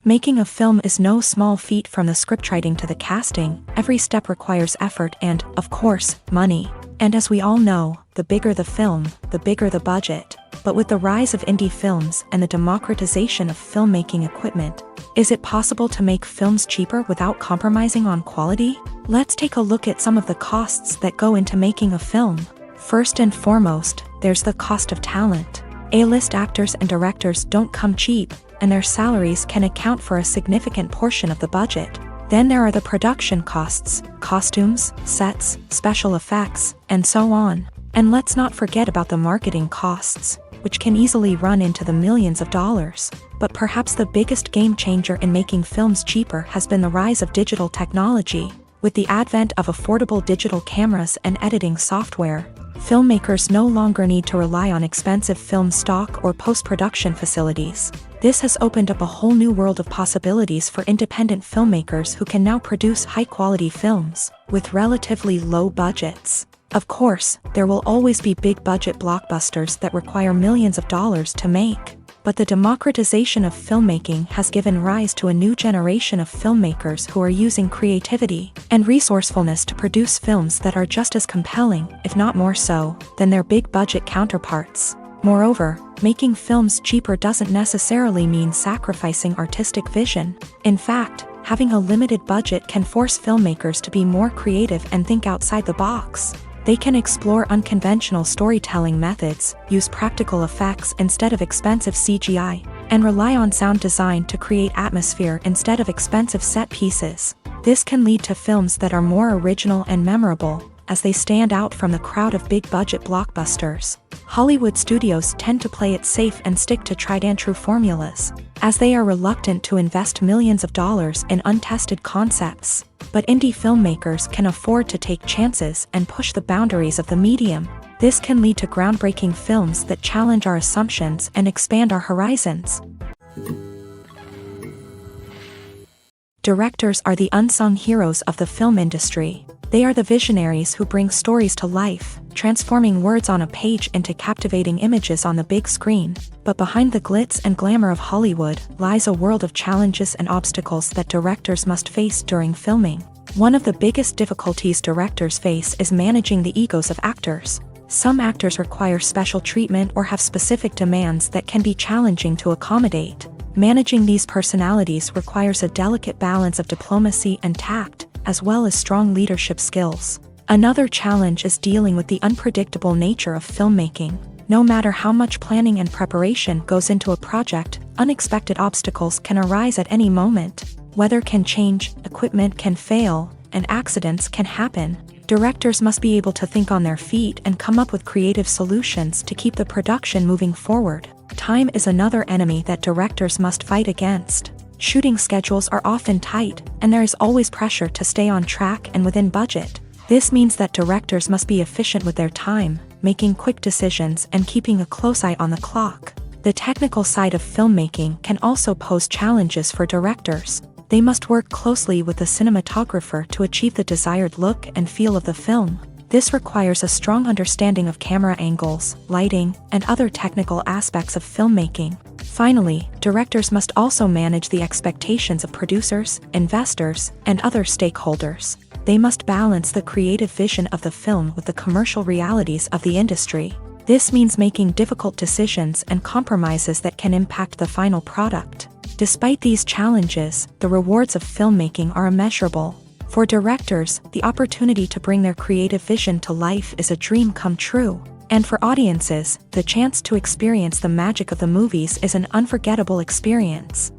Making a film is no small feat. From the scriptwriting to the casting. Every step requires effort and, of course, money. And as we all know, the bigger the film, the bigger the budget. But with the rise of indie films and the democratization of filmmaking equipment, is it possible to make films cheaper without compromising on quality? Let's take a look at some of the costs that go into making a film. First and foremost, there's the cost of talent. A-list actors and directors don't come cheap, and their salaries can account for a significant portion of the budget. Then there are the production costs, costumes, sets, special effects, and so on. And let's not forget about the marketing costs, which can easily run into the millions of dollars. But perhaps the biggest game changer in making films cheaper has been the rise of digital technology. With the advent of affordable digital cameras and editing software, Filmmakers no longer need to rely on expensive film stock or post-production facilities. This has opened up a whole new world of possibilities for independent filmmakers who can now produce high-quality films with relatively low budgets. Of course, there will always be big-budget blockbusters that require millions of dollars to make. But the democratization of filmmaking has given rise to a new generation of filmmakers who are using creativity and resourcefulness to produce films that are just as compelling, if not more so, than their big-budget counterparts. Moreover, making films cheaper doesn't necessarily mean sacrificing artistic vision. In fact, having a limited budget can force filmmakers to be more creative and think outside the box. They can explore unconventional storytelling methods, use practical effects instead of expensive CGI, and rely on sound design to create atmosphere instead of expensive set pieces. This can lead to films that are more original and memorable, as they stand out from the crowd of big-budget blockbusters. Hollywood studios tend to play it safe and stick to tried-and-true formulas, as they are reluctant to invest millions of dollars in untested concepts. But indie filmmakers can afford to take chances and push the boundaries of the medium. This can lead to groundbreaking films that challenge our assumptions and expand our horizons. Directors are the unsung heroes of the film industry. They are the visionaries who bring stories to life, transforming words on a page into captivating images on the big screen. But behind the glitz and glamour of Hollywood lies a world of challenges and obstacles that directors must face during filming. One of the biggest difficulties directors face is managing the egos of actors. Some actors require special treatment or have specific demands that can be challenging to accommodate. Managing these personalities requires a delicate balance of diplomacy and tact, as well as strong leadership skills. Another challenge is dealing with the unpredictable nature of filmmaking. No matter how much planning and preparation goes into a project, unexpected obstacles can arise at any moment. Weather can change, equipment can fail, and accidents can happen. Directors must be able to think on their feet and come up with creative solutions to keep the production moving forward. Time is another enemy that directors must fight against. Shooting schedules are often tight, and there is always pressure to stay on track and within budget. This means that directors must be efficient with their time, making quick decisions and keeping a close eye on the clock. The technical side of filmmaking can also pose challenges for directors. They must work closely with the cinematographer to achieve the desired look and feel of the film. This requires a strong understanding of camera angles, lighting, and other technical aspects of filmmaking. Finally, directors must also manage the expectations of producers, investors, and other stakeholders. They must balance the creative vision of the film with the commercial realities of the industry. This means making difficult decisions and compromises that can impact the final product. Despite these challenges, the rewards of filmmaking are immeasurable. For directors, the opportunity to bring their creative vision to life is a dream come true. And for audiences, the chance to experience the magic of the movies is an unforgettable experience.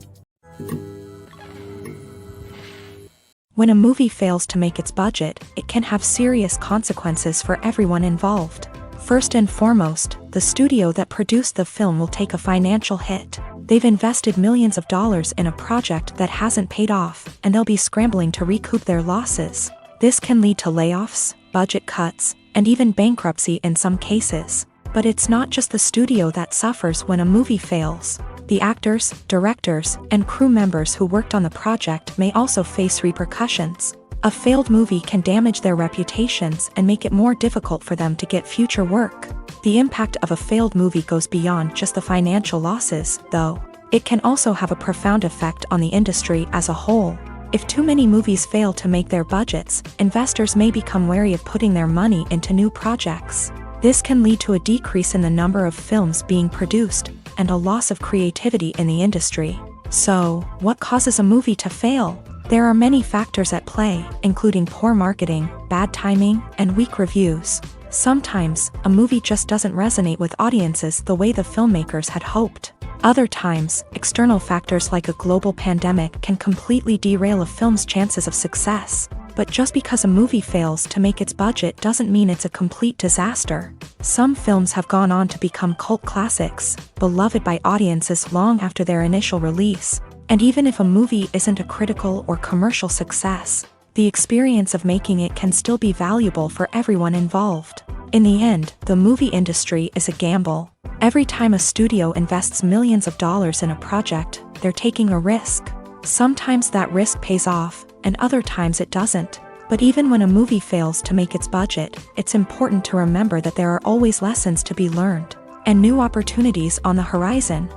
When a movie fails to make its budget, it can have serious consequences for everyone involved. First and foremost, the studio that produced the film will take a financial hit. They've invested millions of dollars in a project that hasn't paid off, and they'll be scrambling to recoup their losses. This can lead to layoffs, budget cuts, and even bankruptcy in some cases. But it's not just the studio that suffers when a movie fails. The actors, directors, and crew members who worked on the project may also face repercussions. A failed movie can damage their reputations and make it more difficult for them to get future work. The impact of a failed movie goes beyond just the financial losses, though. It can also have a profound effect on the industry as a whole. If too many movies fail to make their budgets, investors may become wary of putting their money into new projects. This can lead to a decrease in the number of films being produced, and a loss of creativity in the industry. So, what causes a movie to fail? There are many factors at play, including poor marketing, bad timing, and weak reviews. Sometimes, a movie just doesn't resonate with audiences the way the filmmakers had hoped. Other times, external factors like a global pandemic can completely derail a film's chances of success. But just because a movie fails to make its budget doesn't mean it's a complete disaster. Some films have gone on to become cult classics, beloved by audiences long after their initial release. And even if a movie isn't a critical or commercial success, the experience of making it can still be valuable for everyone involved. In the end, the movie industry is a gamble. Every time a studio invests millions of dollars in a project, they're taking a risk. Sometimes that risk pays off, and other times it doesn't. But even when a movie fails to make its budget, it's important to remember that there are always lessons to be learned, and new opportunities on the horizon.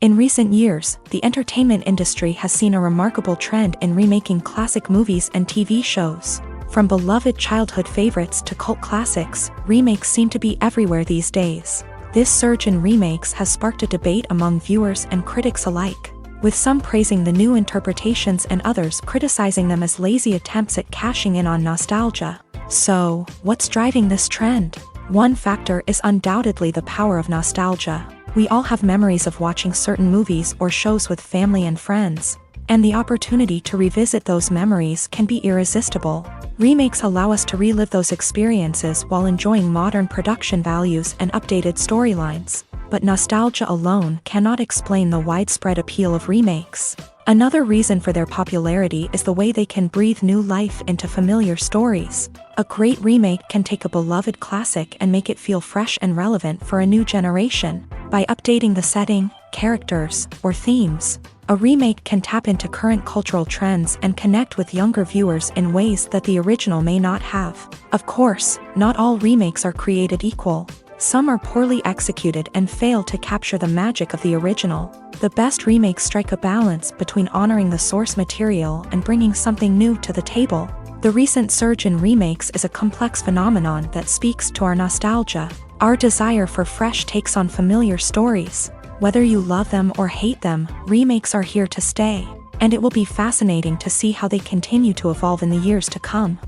In recent years, the entertainment industry has seen a remarkable trend in remaking classic movies and TV shows. From beloved childhood favorites to cult classics, remakes seem to be everywhere these days. This surge in remakes has sparked a debate among viewers and critics alike, with some praising the new interpretations and others criticizing them as lazy attempts at cashing in on nostalgia. So, what's driving this trend? One factor is undoubtedly the power of nostalgia. We all have memories of watching certain movies or shows with family and friends, and the opportunity to revisit those memories can be irresistible. Remakes allow us to relive those experiences while enjoying modern production values and updated storylines. But nostalgia alone cannot explain the widespread appeal of remakes. Another reason for their popularity is the way they can breathe new life into familiar stories. A great remake can take a beloved classic and make it feel fresh and relevant for a new generation. By updating the setting, characters, or themes, a remake can tap into current cultural trends and connect with younger viewers in ways that the original may not have. Of course, not all remakes are created equal. Some are poorly executed and fail to capture the magic of the original. The best remakes strike a balance between honoring the source material and bringing something new to the table. The recent surge in remakes is a complex phenomenon that speaks to our nostalgia, our desire for fresh takes on familiar stories. Whether you love them or hate them, remakes are here to stay, and it will be fascinating to see how they continue to evolve in the years to come.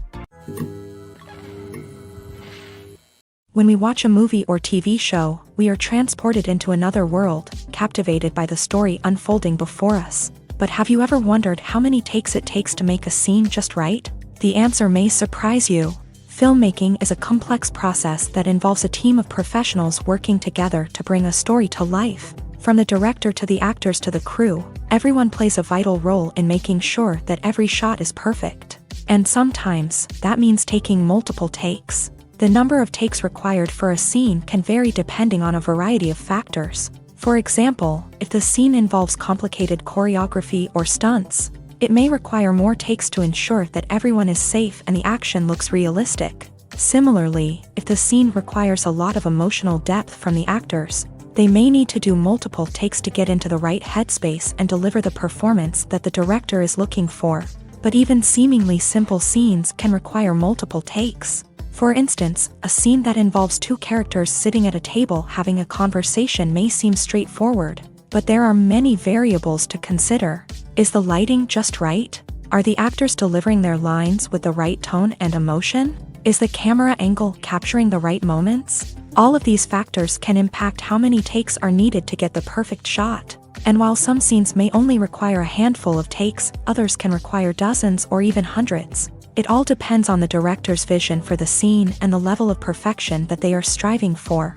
When we watch a movie or TV show, we are transported into another world, captivated by the story unfolding before us. But have you ever wondered how many takes it takes to make a scene just right? The answer may surprise you. Filmmaking is a complex process that involves a team of professionals working together to bring a story to life. From the director to the actors to the crew, everyone plays a vital role in making sure that every shot is perfect. And sometimes, that means taking multiple takes. The number of takes required for a scene can vary depending on a variety of factors. For example, if the scene involves complicated choreography or stunts, it may require more takes to ensure that everyone is safe and the action looks realistic. Similarly, if the scene requires a lot of emotional depth from the actors, they may need to do multiple takes to get into the right headspace and deliver the performance that the director is looking for. But even seemingly simple scenes can require multiple takes. For instance, a scene that involves two characters sitting at a table having a conversation may seem straightforward, but there are many variables to consider. Is the lighting just right? Are the actors delivering their lines with the right tone and emotion? Is the camera angle capturing the right moments? All of these factors can impact how many takes are needed to get the perfect shot. And while some scenes may only require a handful of takes, others can require dozens or even hundreds. It all depends on the director's vision for the scene and the level of perfection that they are striving for.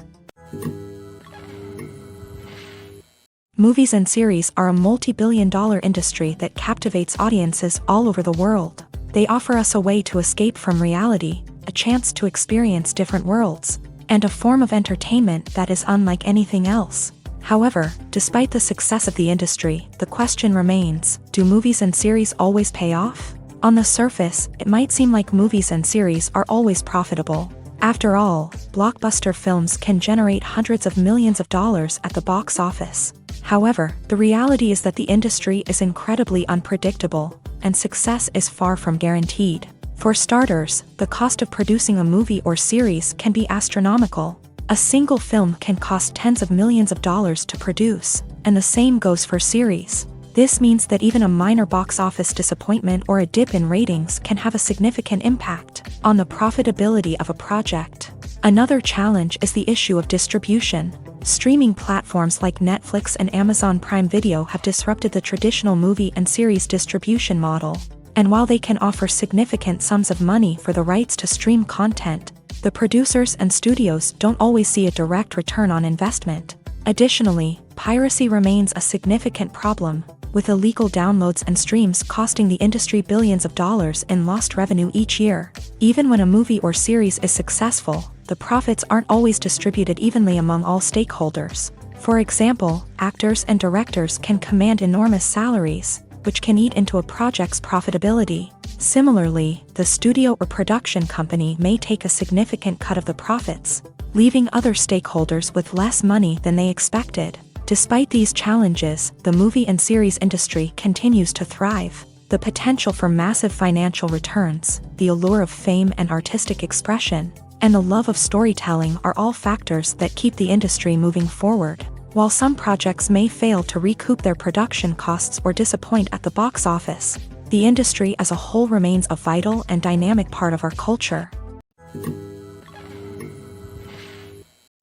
Movies and series are a multi-billion-dollar industry that captivates audiences all over the world. They offer us a way to escape from reality, a chance to experience different worlds, and a form of entertainment that is unlike anything else. However, despite the success of the industry, the question remains, do movies and series always pay off? On the surface, it might seem like movies and series are always profitable. After all, blockbuster films can generate hundreds of millions of dollars at the box office. However, the reality is that the industry is incredibly unpredictable, and success is far from guaranteed. For starters, the cost of producing a movie or series can be astronomical. A single film can cost tens of millions of dollars to produce, and the same goes for series. This means that even a minor box office disappointment or a dip in ratings can have a significant impact on the profitability of a project. Another challenge is the issue of distribution. Streaming platforms like Netflix and Amazon Prime Video have disrupted the traditional movie and series distribution model. And while they can offer significant sums of money for the rights to stream content, the producers and studios don't always see a direct return on investment. Additionally, piracy remains a significant problem, with illegal downloads and streams costing the industry billions of dollars in lost revenue each year. Even when a movie or series is successful, the profits aren't always distributed evenly among all stakeholders. For example, actors and directors can command enormous salaries, which can eat into a project's profitability. Similarly, the studio or production company may take a significant cut of the profits, leaving other stakeholders with less money than they expected. Despite these challenges, the movie and series industry continues to thrive. The potential for massive financial returns, the allure of fame and artistic expression, and the love of storytelling are all factors that keep the industry moving forward. While some projects may fail to recoup their production costs or disappoint at the box office, the industry as a whole remains a vital and dynamic part of our culture.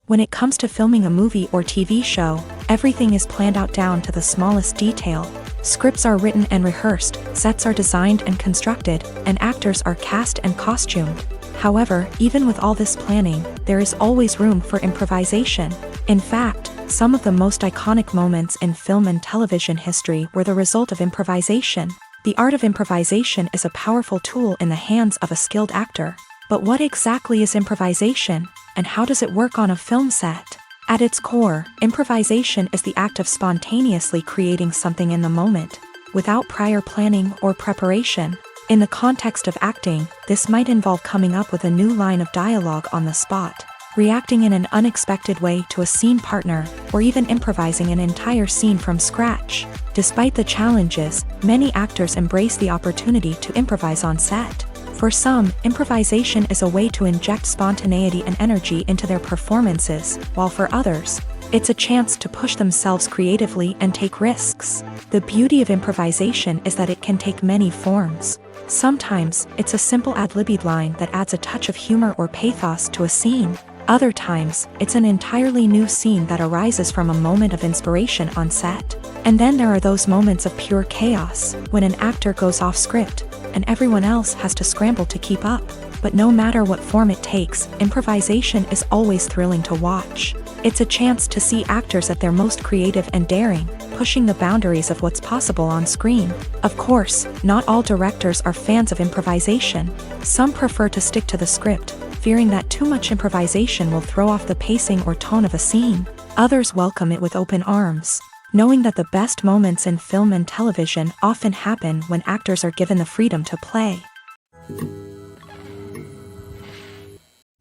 When it comes to filming a movie or TV show, everything is planned out down to the smallest detail. Scripts are written and rehearsed, sets are designed and constructed, and actors are cast and costumed. However, even with all this planning, there is always room for improvisation. In fact, some of the most iconic moments in film and television history were the result of improvisation. The art of improvisation is a powerful tool in the hands of a skilled actor. But what exactly is improvisation, and how does it work on a film set? At its core, improvisation is the act of spontaneously creating something in the moment, without prior planning or preparation. In the context of acting, this might involve coming up with a new line of dialogue on the spot, reacting in an unexpected way to a scene partner, or even improvising an entire scene from scratch. Despite the challenges, many actors embrace the opportunity to improvise on set. For some, improvisation is a way to inject spontaneity and energy into their performances, while for others, it's a chance to push themselves creatively and take risks. The beauty of improvisation is that it can take many forms. Sometimes, it's a simple ad-libbed line that adds a touch of humor or pathos to a scene. Other times, it's an entirely new scene that arises from a moment of inspiration on set. And then there are those moments of pure chaos, when an actor goes off script, and everyone else has to scramble to keep up. But no matter what form it takes, improvisation is always thrilling to watch. It's a chance to see actors at their most creative and daring, pushing the boundaries of what's possible on screen. Of course, not all directors are fans of improvisation. Some prefer to stick to the script, fearing that too much improvisation will throw off the pacing or tone of a scene. Others welcome it with open arms, knowing that the best moments in film and television often happen when actors are given the freedom to play.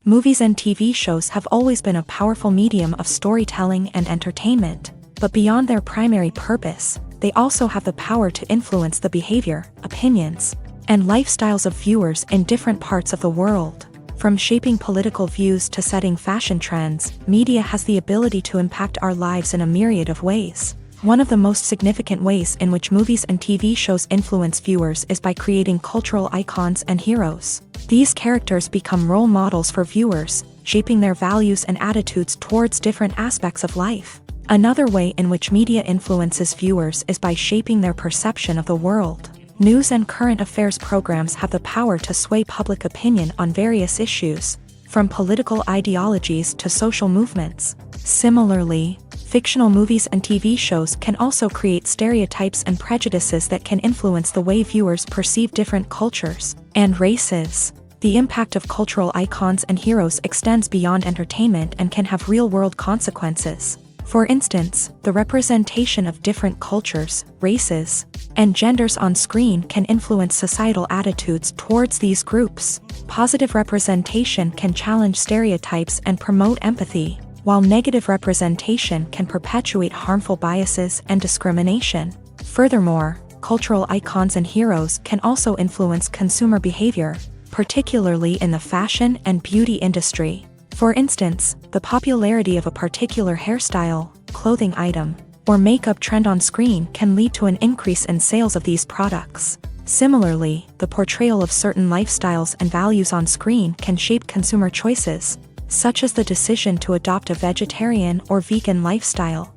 Movies and TV shows have always been a powerful medium of storytelling and entertainment, but beyond their primary purpose, they also have the power to influence the behavior, opinions, and lifestyles of viewers in different parts of the world. From shaping political views to setting fashion trends, media has the ability to impact our lives in a myriad of ways. One of the most significant ways in which movies and TV shows influence viewers is by creating cultural icons and heroes. These characters become role models for viewers, shaping their values and attitudes towards different aspects of life. Another way in which media influences viewers is by shaping their perception of the world. News and current affairs programs have the power to sway public opinion on various issues, from political ideologies to social movements. Similarly, fictional movies and TV shows can also create stereotypes and prejudices that can influence the way viewers perceive different cultures and races. The impact of cultural icons and heroes extends beyond entertainment and can have real-world consequences. For instance, the representation of different cultures, races, and genders on screen can influence societal attitudes towards these groups. Positive representation can challenge stereotypes and promote empathy, while negative representation can perpetuate harmful biases and discrimination. Furthermore, cultural icons and heroes can also influence consumer behavior, particularly in the fashion and beauty industry. For instance, the popularity of a particular hairstyle, clothing item, or makeup trend on screen can lead to an increase in sales of these products. Similarly, the portrayal of certain lifestyles and values on screen can shape consumer choices, such as the decision to adopt a vegetarian or vegan lifestyle.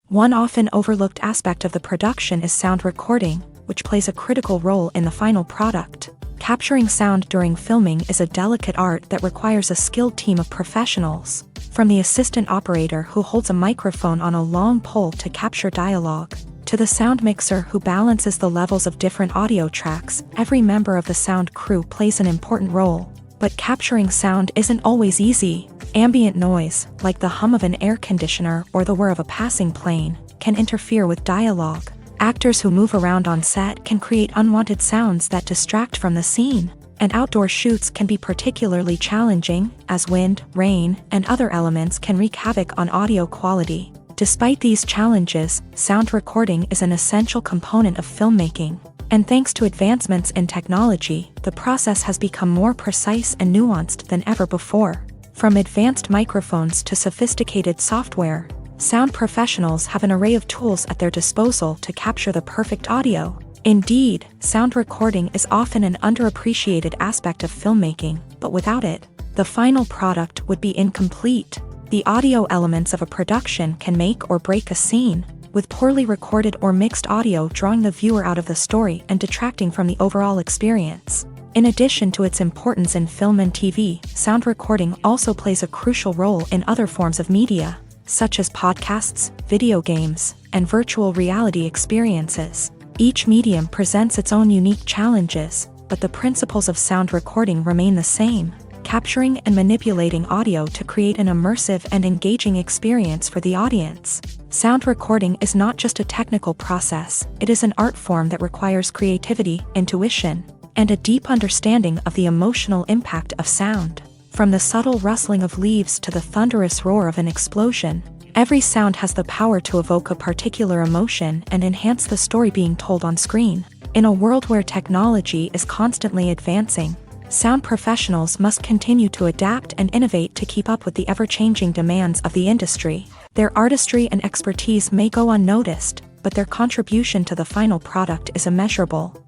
One often overlooked aspect of the production is sound recording, which plays a critical role in the final product. Capturing sound during filming is a delicate art that requires a skilled team of professionals. From the assistant operator who holds a microphone on a long pole to capture dialogue, to the sound mixer who balances the levels of different audio tracks, every member of the sound crew plays an important role. But capturing sound isn't always easy. Ambient noise, like the hum of an air conditioner or the whir of a passing plane, can interfere with dialogue. Actors who move around on set can create unwanted sounds that distract from the scene. And outdoor shoots can be particularly challenging, as wind, rain, and other elements can wreak havoc on audio quality. Despite these challenges, sound recording is an essential component of filmmaking. And thanks to advancements in technology, the process has become more precise and nuanced than ever before. From advanced microphones to sophisticated software, sound professionals have an array of tools at their disposal to capture the perfect audio. Indeed, sound recording is often an underappreciated aspect of filmmaking, but without it, the final product would be incomplete. The audio elements of a production can make or break a scene, with poorly recorded or mixed audio drawing the viewer out of the story and detracting from the overall experience. In addition to its importance in film and TV, sound recording also plays a crucial role in other forms of media, such as podcasts, video games, and virtual reality experiences. Each medium presents its own unique challenges, but the principles of sound recording remain the same: capturing and manipulating audio to create an immersive and engaging experience for the audience. Sound recording is not just a technical process, it is an art form that requires creativity, intuition, and a deep understanding of the emotional impact of sound. From the subtle rustling of leaves to the thunderous roar of an explosion, every sound has the power to evoke a particular emotion and enhance the story being told on screen. In a world where technology is constantly advancing, sound professionals must continue to adapt and innovate to keep up with the ever-changing demands of the industry. Their artistry and expertise may go unnoticed, but their contribution to the final product is immeasurable.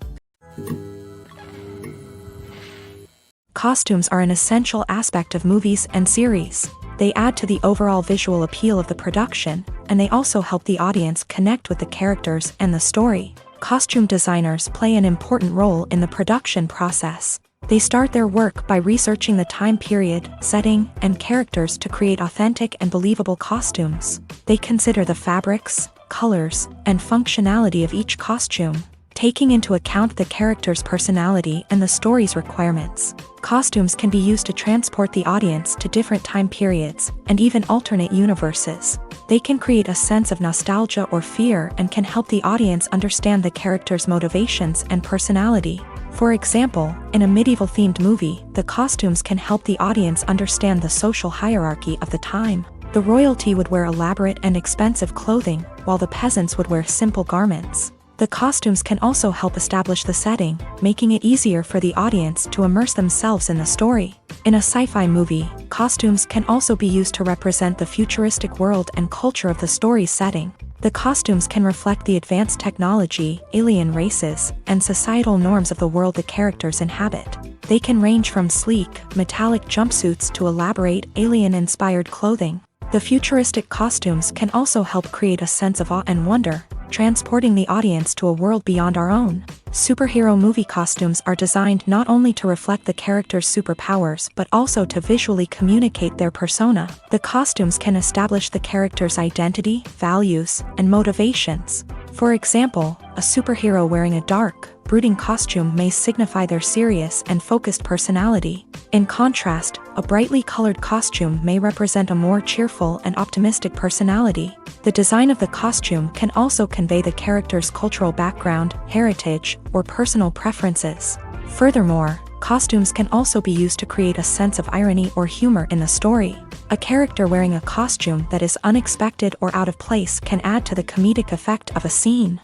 Costumes are an essential aspect of movies and series. They add to the overall visual appeal of the production, and they also help the audience connect with the characters and the story. Costume designers play an important role in the production process. They start their work by researching the time period, setting, and characters to create authentic and believable costumes. They consider the fabrics, colors, and functionality of each costume, taking into account the character's personality and the story's requirements. Costumes can be used to transport the audience to different time periods and even alternate universes. They can create a sense of nostalgia or fear and can help the audience understand the character's motivations and personality. For example, in a medieval-themed movie, the costumes can help the audience understand the social hierarchy of the time. The royalty would wear elaborate and expensive clothing, while the peasants would wear simple garments. The costumes can also help establish the setting, making it easier for the audience to immerse themselves in the story. In a sci-fi movie, costumes can also be used to represent the futuristic world and culture of the story's setting. The costumes can reflect the advanced technology, alien races, and societal norms of the world the characters inhabit. They can range from sleek, metallic jumpsuits to elaborate, alien-inspired clothing. The futuristic costumes can also help create a sense of awe and wonder, transporting the audience to a world beyond our own. Superhero movie costumes are designed not only to reflect the character's superpowers but also to visually communicate their persona. The costumes can establish the character's identity, values, and motivations. For example, a superhero wearing a dark, brooding costume may signify their serious and focused personality. In contrast, a brightly colored costume may represent a more cheerful and optimistic personality. The design of the costume can also convey the character's cultural background, heritage, or personal preferences. Furthermore, costumes can also be used to create a sense of irony or humor in the story. A character wearing a costume that is unexpected or out of place can add to the comedic effect of a scene.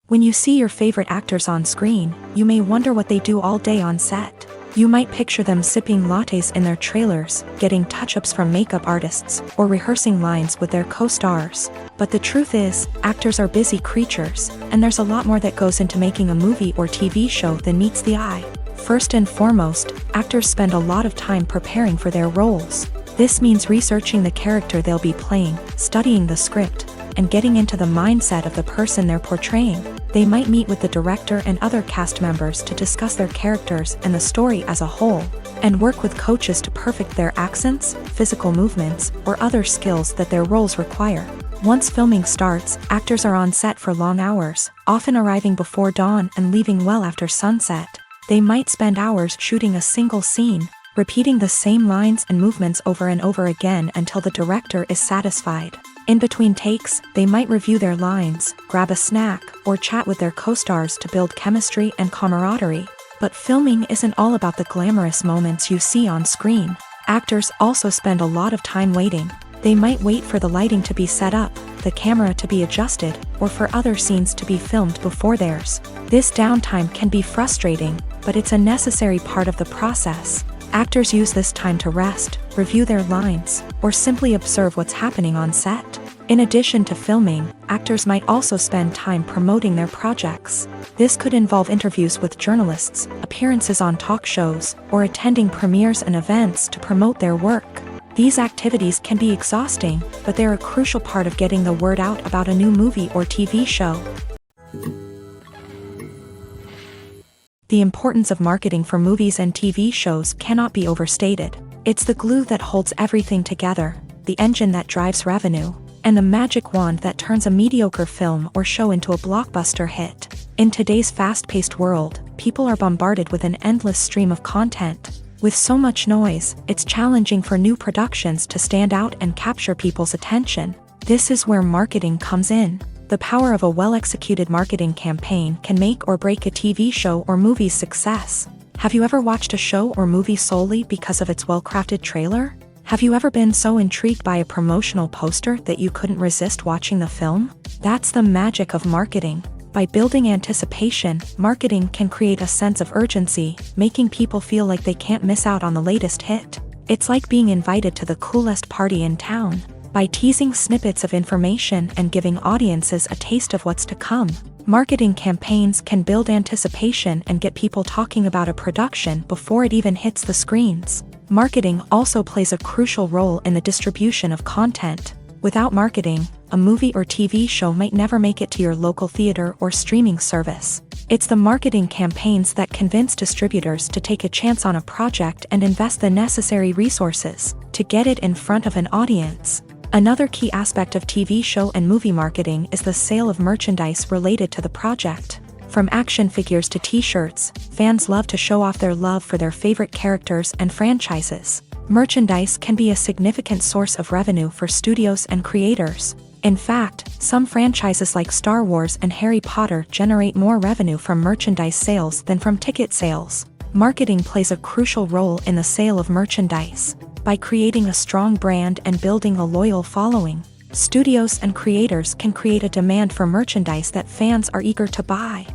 When you see your favorite actors on screen, you may wonder what they do all day on set. You might picture them sipping lattes in their trailers, getting touch-ups from makeup artists, or rehearsing lines with their co-stars. But the truth is, actors are busy creatures, and there's a lot more that goes into making a movie or TV show than meets the eye. First and foremost, actors spend a lot of time preparing for their roles. This means researching the character they'll be playing, studying the script, and getting into the mindset of the person they're portraying. They might meet with the director and other cast members to discuss their characters and the story as a whole, and work with coaches to perfect their accents, physical movements, or other skills that their roles require. Once filming starts, actors are on set for long hours, often arriving before dawn and leaving well after sunset. They might spend hours shooting a single scene, repeating the same lines and movements over and over again until the director is satisfied. In between takes, they might review their lines, grab a snack, or chat with their co-stars to build chemistry and camaraderie. But filming isn't all about the glamorous moments you see on screen. Actors also spend a lot of time waiting. They might wait for the lighting to be set up, the camera to be adjusted, or for other scenes to be filmed before theirs. This downtime can be frustrating, but it's a necessary part of the process. Actors use this time to rest, review their lines, or simply observe what's happening on set. In addition to filming, actors might also spend time promoting their projects. This could involve interviews with journalists, appearances on talk shows, or attending premieres and events to promote their work. These activities can be exhausting, but they're a crucial part of getting the word out about a new movie or TV show. The importance of marketing for movies and TV shows cannot be overstated. It's the glue that holds everything together, the engine that drives revenue, and the magic wand that turns a mediocre film or show into a blockbuster hit. In today's fast-paced world, people are bombarded with an endless stream of content. With so much noise, it's challenging for new productions to stand out and capture people's attention. This is where marketing comes in. The power of a well-executed marketing campaign can make or break a TV show or movie's success. Have you ever watched a show or movie solely because of its well-crafted trailer? Have you ever been so intrigued by a promotional poster that you couldn't resist watching the film? That's the magic of marketing. By building anticipation, marketing can create a sense of urgency, making people feel like they can't miss out on the latest hit. It's like being invited to the coolest party in town. By teasing snippets of information and giving audiences a taste of what's to come, marketing campaigns can build anticipation and get people talking about a production before it even hits the screens. Marketing also plays a crucial role in the distribution of content. Without marketing, a movie or TV show might never make it to your local theater or streaming service. It's the marketing campaigns that convince distributors to take a chance on a project and invest the necessary resources to get it in front of an audience. Another key aspect of TV show and movie marketing is the sale of merchandise related to the project. From action figures to t-shirts, fans love to show off their love for their favorite characters and franchises. Merchandise can be a significant source of revenue for studios and creators. In fact, some franchises like Star Wars and Harry Potter generate more revenue from merchandise sales than from ticket sales. Marketing plays a crucial role in the sale of merchandise. By creating a strong brand and building a loyal following, studios and creators can create a demand for merchandise that fans are eager to buy.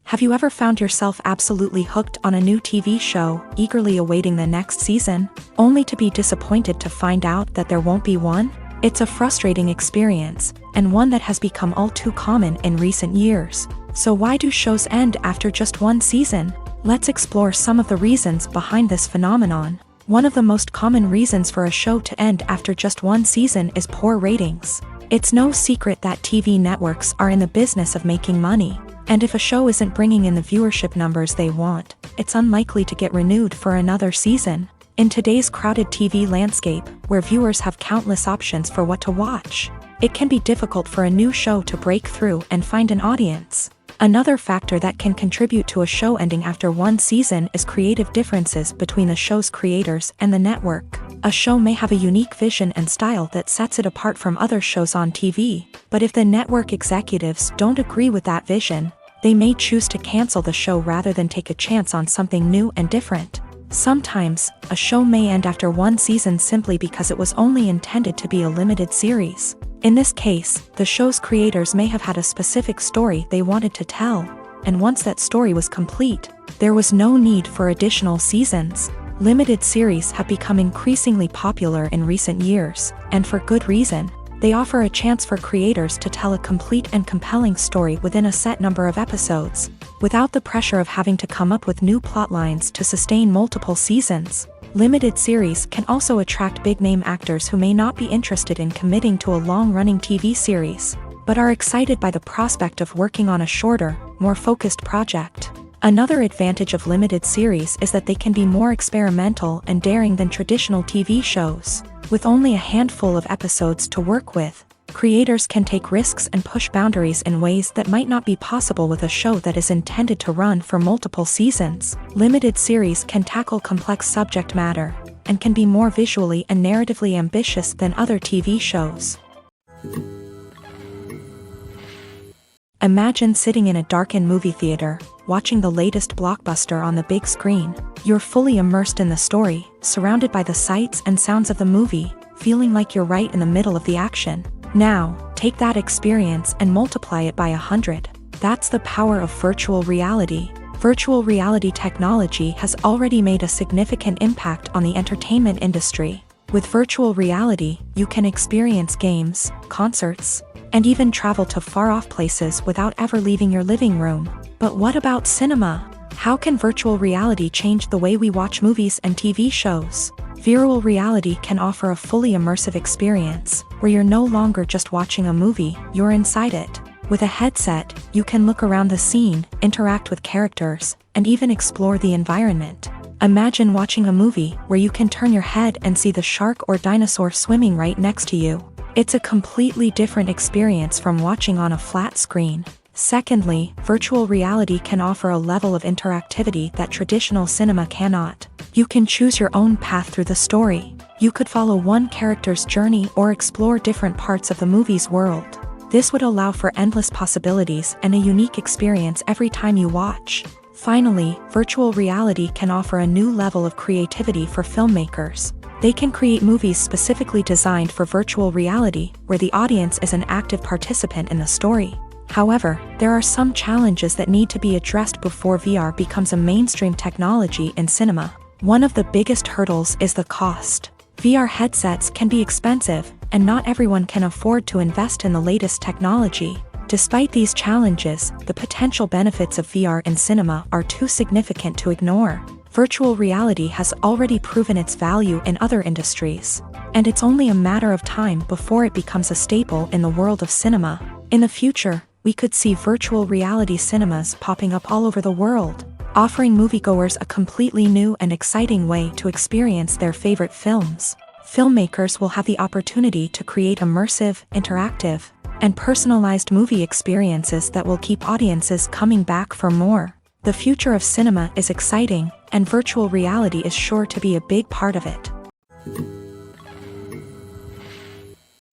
Have you ever found yourself absolutely hooked on a new TV show, eagerly awaiting the next season, only to be disappointed to find out that there won't be one? It's a frustrating experience, and one that has become all too common in recent years. So why do shows end after just one season? Let's explore some of the reasons behind this phenomenon. One of the most common reasons for a show to end after just one season is poor ratings. It's no secret that TV networks are in the business of making money, and if a show isn't bringing in the viewership numbers they want, it's unlikely to get renewed for another season. In today's crowded TV landscape, where viewers have countless options for what to watch, it can be difficult for a new show to break through and find an audience. Another factor that can contribute to a show ending after one season is creative differences between the show's creators and the network. A show may have a unique vision and style that sets it apart from other shows on TV, but if the network executives don't agree with that vision, they may choose to cancel the show rather than take a chance on something new and different. Sometimes, a show may end after one season simply because it was only intended to be a limited series. In this case, the show's creators may have had a specific story they wanted to tell, and once that story was complete, there was no need for additional seasons. Limited series have become increasingly popular in recent years, and for good reason. They offer a chance for creators to tell a complete and compelling story within a set number of episodes, without the pressure of having to come up with new plot lines to sustain multiple seasons. Limited series can also attract big-name actors who may not be interested in committing to a long-running TV series, but are excited by the prospect of working on a shorter, more focused project. Another advantage of limited series is that they can be more experimental and daring than traditional TV shows. With only a handful of episodes to work with, creators can take risks and push boundaries in ways that might not be possible with a show that is intended to run for multiple seasons. Limited series can tackle complex subject matter, and can be more visually and narratively ambitious than other TV shows. Imagine sitting in a darkened movie theater, watching the latest blockbuster on the big screen. You're fully immersed in the story, surrounded by the sights and sounds of the movie, feeling like you're right in the middle of the action. Now, take that experience and multiply it by 100. That's the power of virtual reality. Virtual reality technology has already made a significant impact on the entertainment industry. With virtual reality, you can experience games, concerts, and even travel to far-off places without ever leaving your living room. But what about cinema? How can virtual reality change the way we watch movies and TV shows? Virtual reality can offer a fully immersive experience, where you're no longer just watching a movie, you're inside it. With a headset, you can look around the scene, interact with characters, and even explore the environment. Imagine watching a movie where you can turn your head and see the shark or dinosaur swimming right next to you. It's a completely different experience from watching on a flat screen. Secondly, virtual reality can offer a level of interactivity that traditional cinema cannot. You can choose your own path through the story. You could follow one character's journey or explore different parts of the movie's world. This would allow for endless possibilities and a unique experience every time you watch. Finally, virtual reality can offer a new level of creativity for filmmakers. They can create movies specifically designed for virtual reality, where the audience is an active participant in the story. However, there are some challenges that need to be addressed before VR becomes a mainstream technology in cinema. One of the biggest hurdles is the cost. VR headsets can be expensive, and not everyone can afford to invest in the latest technology. Despite these challenges, the potential benefits of VR in cinema are too significant to ignore. Virtual reality has already proven its value in other industries, and it's only a matter of time before it becomes a staple in the world of cinema. In the future, we could see virtual reality cinemas popping up all over the world, offering moviegoers a completely new and exciting way to experience their favorite films. Filmmakers will have the opportunity to create immersive, interactive, and personalized movie experiences that will keep audiences coming back for more. The future of cinema is exciting, and virtual reality is sure to be a big part of it.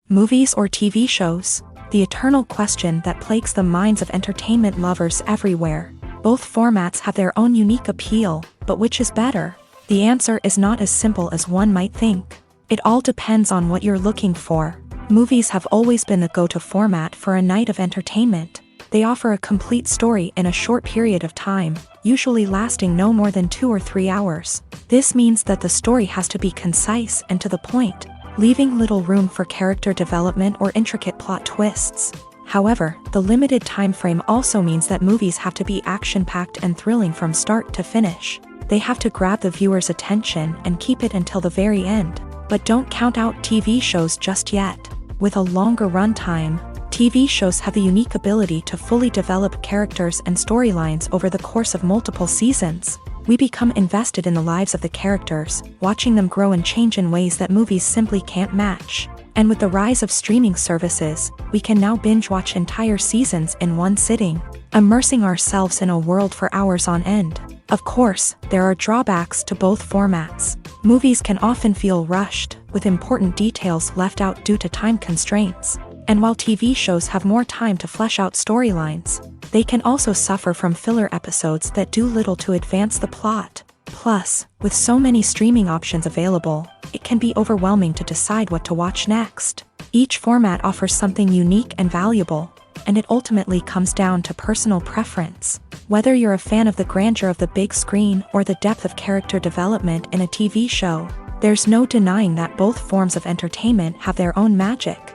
Movies or TV shows? The eternal question that plagues the minds of entertainment lovers everywhere. Both formats have their own unique appeal, but which is better? The answer is not as simple as one might think. It all depends on what you're looking for. Movies have always been the go-to format for a night of entertainment. They offer a complete story in a short period of time, usually lasting no more than 2 or 3 hours. This means that the story has to be concise and to the point, leaving little room for character development or intricate plot twists. However, the limited time frame also means that movies have to be action-packed and thrilling from start to finish. They have to grab the viewer's attention and keep it until the very end. But don't count out TV shows just yet. With a longer runtime, TV shows have the unique ability to fully develop characters and storylines over the course of multiple seasons. We become invested in the lives of the characters, watching them grow and change in ways that movies simply can't match. And with the rise of streaming services, we can now binge-watch entire seasons in one sitting, immersing ourselves in a world for hours on end. Of course, there are drawbacks to both formats. Movies can often feel rushed, with important details left out due to time constraints. And while TV shows have more time to flesh out storylines, they can also suffer from filler episodes that do little to advance the plot. Plus, with so many streaming options available, it can be overwhelming to decide what to watch next. Each format offers something unique and valuable, and it ultimately comes down to personal preference. Whether you're a fan of the grandeur of the big screen or the depth of character development in a TV show, there's no denying that both forms of entertainment have their own magic.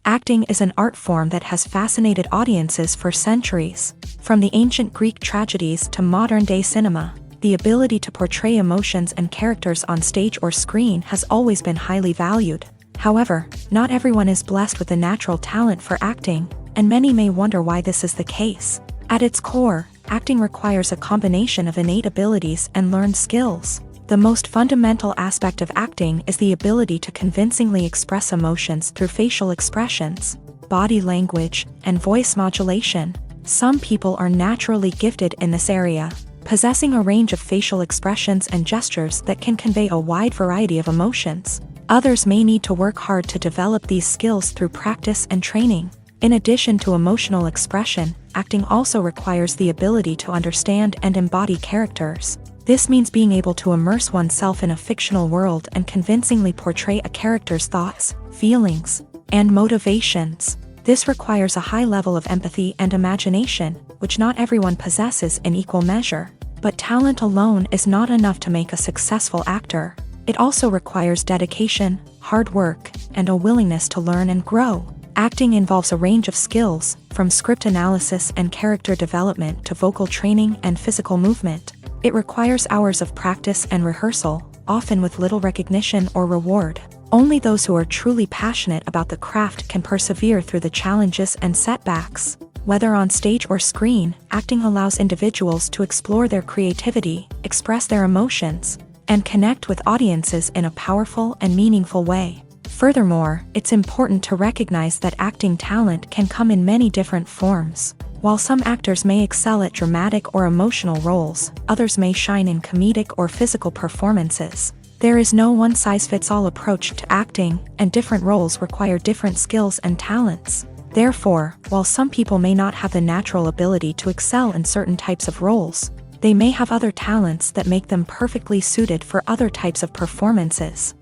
Acting is an art form that has fascinated audiences for centuries. From the ancient Greek tragedies to modern-day cinema, the the ability to portray emotions and characters on stage or screen has always been highly valued. However, not everyone is blessed with a natural talent for acting, and many may wonder why this is the case. At its core, acting requires a combination of innate abilities and learned skills. The most fundamental aspect of acting is the ability to convincingly express emotions through facial expressions, body language, and voice modulation. Some people are naturally gifted in this area, possessing a range of facial expressions and gestures that can convey a wide variety of emotions. Others may need to work hard to develop these skills through practice and training. In addition to emotional expression, acting also requires the ability to understand and embody characters. This means being able to immerse oneself in a fictional world and convincingly portray a character's thoughts, feelings, and motivations. This requires a high level of empathy and imagination, which not everyone possesses in equal measure. But talent alone is not enough to make a successful actor. It also requires dedication, hard work, and a willingness to learn and grow. Acting involves a range of skills, from script analysis and character development to vocal training and physical movement. It requires hours of practice and rehearsal, often with little recognition or reward. Only those who are truly passionate about the craft can persevere through the challenges and setbacks. Whether on stage or screen, acting allows individuals to explore their creativity, express their emotions, and connect with audiences in a powerful and meaningful way. Furthermore, it's important to recognize that acting talent can come in many different forms. While some actors may excel at dramatic or emotional roles, others may shine in comedic or physical performances. There is no one-size-fits-all approach to acting, and different roles require different skills and talents. Therefore, while some people may not have the natural ability to excel in certain types of roles, they may have other talents that make them perfectly suited for other types of performances.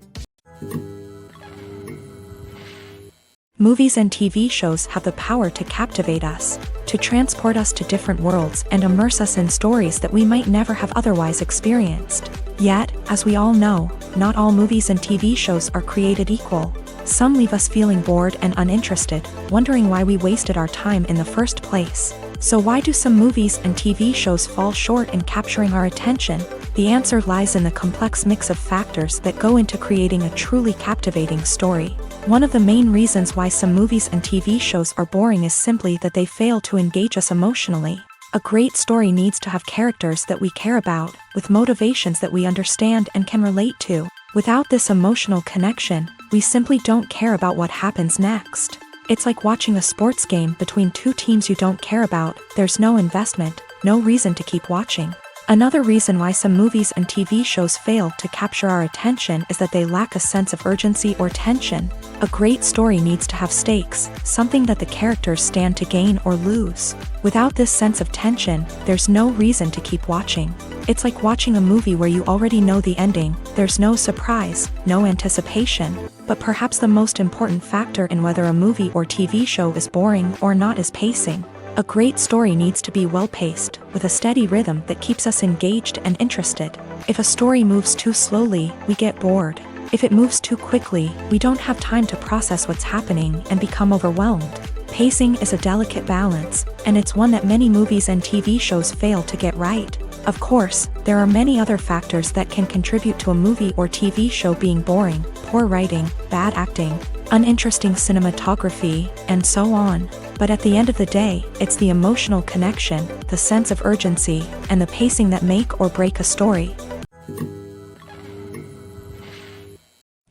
Movies and TV shows have the power to captivate us, to transport us to different worlds and immerse us in stories that we might never have otherwise experienced. Yet, as we all know, not all movies and TV shows are created equal. Some leave us feeling bored and uninterested, wondering why we wasted our time in the first place. So why do some movies and TV shows fall short in capturing our attention? The answer lies in the complex mix of factors that go into creating a truly captivating story. One of the main reasons why some movies and TV shows are boring is simply that they fail to engage us emotionally. A great story needs to have characters that we care about, with motivations that we understand and can relate to. Without this emotional connection, we simply don't care about what happens next. It's like watching a sports game between two teams you don't care about. There's no investment, no reason to keep watching. Another reason why some movies and TV shows fail to capture our attention is that they lack a sense of urgency or tension. A great story needs to have stakes, something that the characters stand to gain or lose. Without this sense of tension, there's no reason to keep watching. It's like watching a movie where you already know the ending. There's no surprise, no anticipation. But perhaps the most important factor in whether a movie or TV show is boring or not is pacing. A great story needs to be well-paced, with a steady rhythm that keeps us engaged and interested. If a story moves too slowly, we get bored. If it moves too quickly, we don't have time to process what's happening and become overwhelmed. Pacing is a delicate balance, and it's one that many movies and TV shows fail to get right. Of course, there are many other factors that can contribute to a movie or TV show being boring: poor writing, bad acting, uninteresting cinematography, and so on. But at the end of the day, it's the emotional connection, the sense of urgency, and the pacing that make or break a story.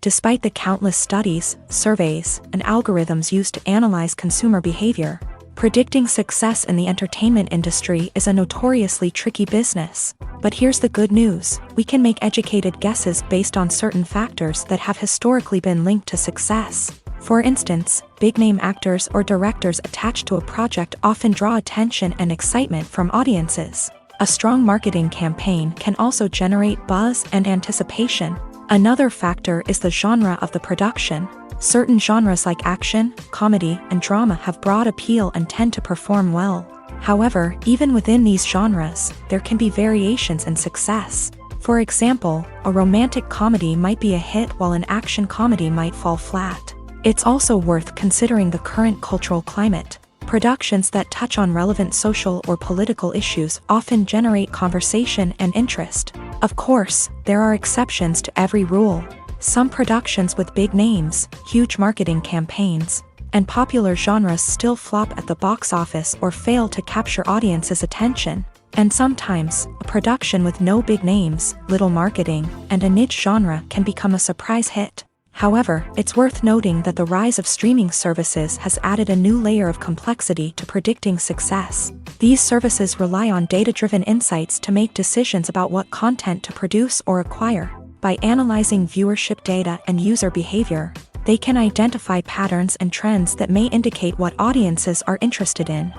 Despite the countless studies, surveys, and algorithms used to analyze consumer behavior, predicting success in the entertainment industry is a notoriously tricky business. But here's the good news: we can make educated guesses based on certain factors that have historically been linked to success. For instance, big-name actors or directors attached to a project often draw attention and excitement from audiences. A strong marketing campaign can also generate buzz and anticipation. Another factor is the genre of the production. Certain genres like action, comedy, and drama have broad appeal and tend to perform well. However, even within these genres, there can be variations in success. For example, a romantic comedy might be a hit while an action comedy might fall flat. It's also worth considering the current cultural climate. Productions that touch on relevant social or political issues often generate conversation and interest. Of course, there are exceptions to every rule. Some productions with big names, huge marketing campaigns, and popular genres still flop at the box office or fail to capture audiences' attention. And sometimes, a production with no big names, little marketing, and a niche genre can become a surprise hit. However, it's worth noting that the rise of streaming services has added a new layer of complexity to predicting success. These services rely on data-driven insights to make decisions about what content to produce or acquire. By analyzing viewership data and user behavior, they can identify patterns and trends that may indicate what audiences are interested in.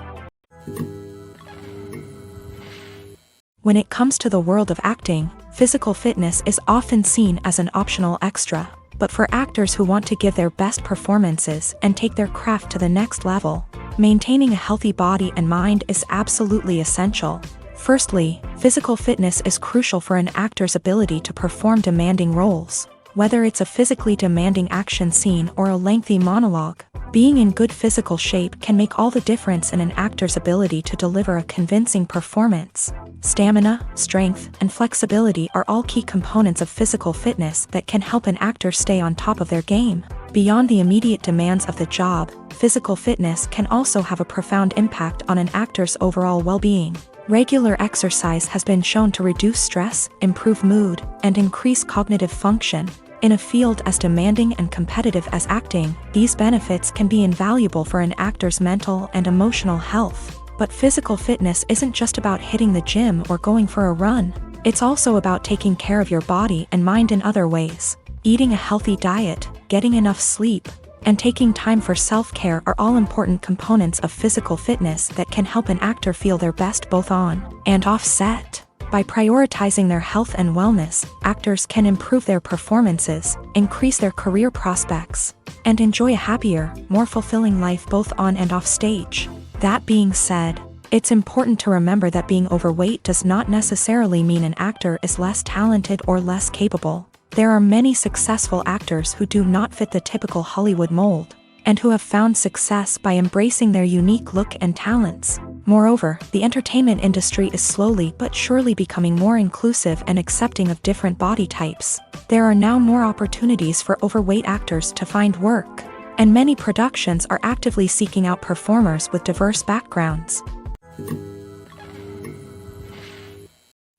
When it comes to the world of acting, physical fitness is often seen as an optional extra. But for actors who want to give their best performances and take their craft to the next level, maintaining a healthy body and mind is absolutely essential. Firstly, physical fitness is crucial for an actor's ability to perform demanding roles. Whether it's a physically demanding action scene or a lengthy monologue, being in good physical shape can make all the difference in an actor's ability to deliver a convincing performance. Stamina, strength, and flexibility are all key components of physical fitness that can help an actor stay on top of their game. Beyond the immediate demands of the job, physical fitness can also have a profound impact on an actor's overall well-being. Regular exercise has been shown to reduce stress, improve mood, and increase cognitive function. In a field as demanding and competitive as acting, these benefits can be invaluable for an actor's mental and emotional health. But physical fitness isn't just about hitting the gym or going for a run. It's also about taking care of your body and mind in other ways. Eating a healthy diet, getting enough sleep, and taking time for self-care are all important components of physical fitness that can help an actor feel their best both on and off set. By prioritizing their health and wellness, actors can improve their performances, increase their career prospects, and enjoy a happier, more fulfilling life both on and off stage. That being said, it's important to remember that being overweight does not necessarily mean an actor is less talented or less capable. There are many successful actors who do not fit the typical Hollywood mold, and who have found success by embracing their unique look and talents. Moreover, the entertainment industry is slowly but surely becoming more inclusive and accepting of different body types. There are now more opportunities for overweight actors to find work, and many productions are actively seeking out performers with diverse backgrounds.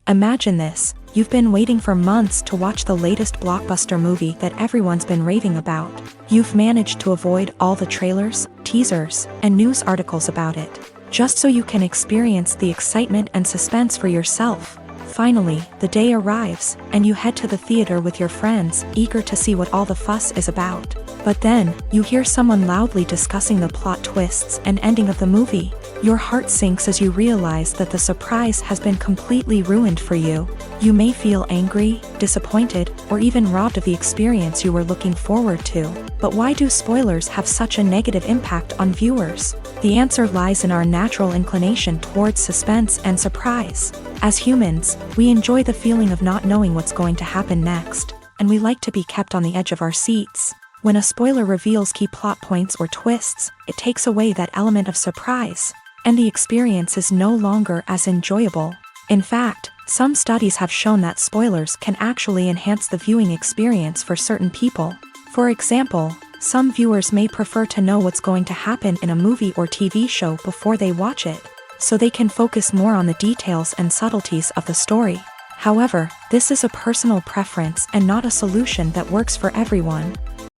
Imagine this: you've been waiting for months to watch the latest blockbuster movie that everyone's been raving about. You've managed to avoid all the trailers, teasers, and news articles about it, just so you can experience the excitement and suspense for yourself. Finally, the day arrives, and you head to the theater with your friends, eager to see what all the fuss is about. But then, you hear someone loudly discussing the plot twists and ending of the movie. Your heart sinks as you realize that the surprise has been completely ruined for you. You may feel angry, disappointed, or even robbed of the experience you were looking forward to. But why do spoilers have such a negative impact on viewers? The answer lies in our natural inclination towards suspense and surprise. As humans, we enjoy the feeling of not knowing what's going to happen next, and we like to be kept on the edge of our seats. When a spoiler reveals key plot points or twists, it takes away that element of surprise, and the experience is no longer as enjoyable. In fact, some studies have shown that spoilers can actually enhance the viewing experience for certain people. For example, some viewers may prefer to know what's going to happen in a movie or TV show before they watch it, so they can focus more on the details and subtleties of the story. However, this is a personal preference and not a solution that works for everyone.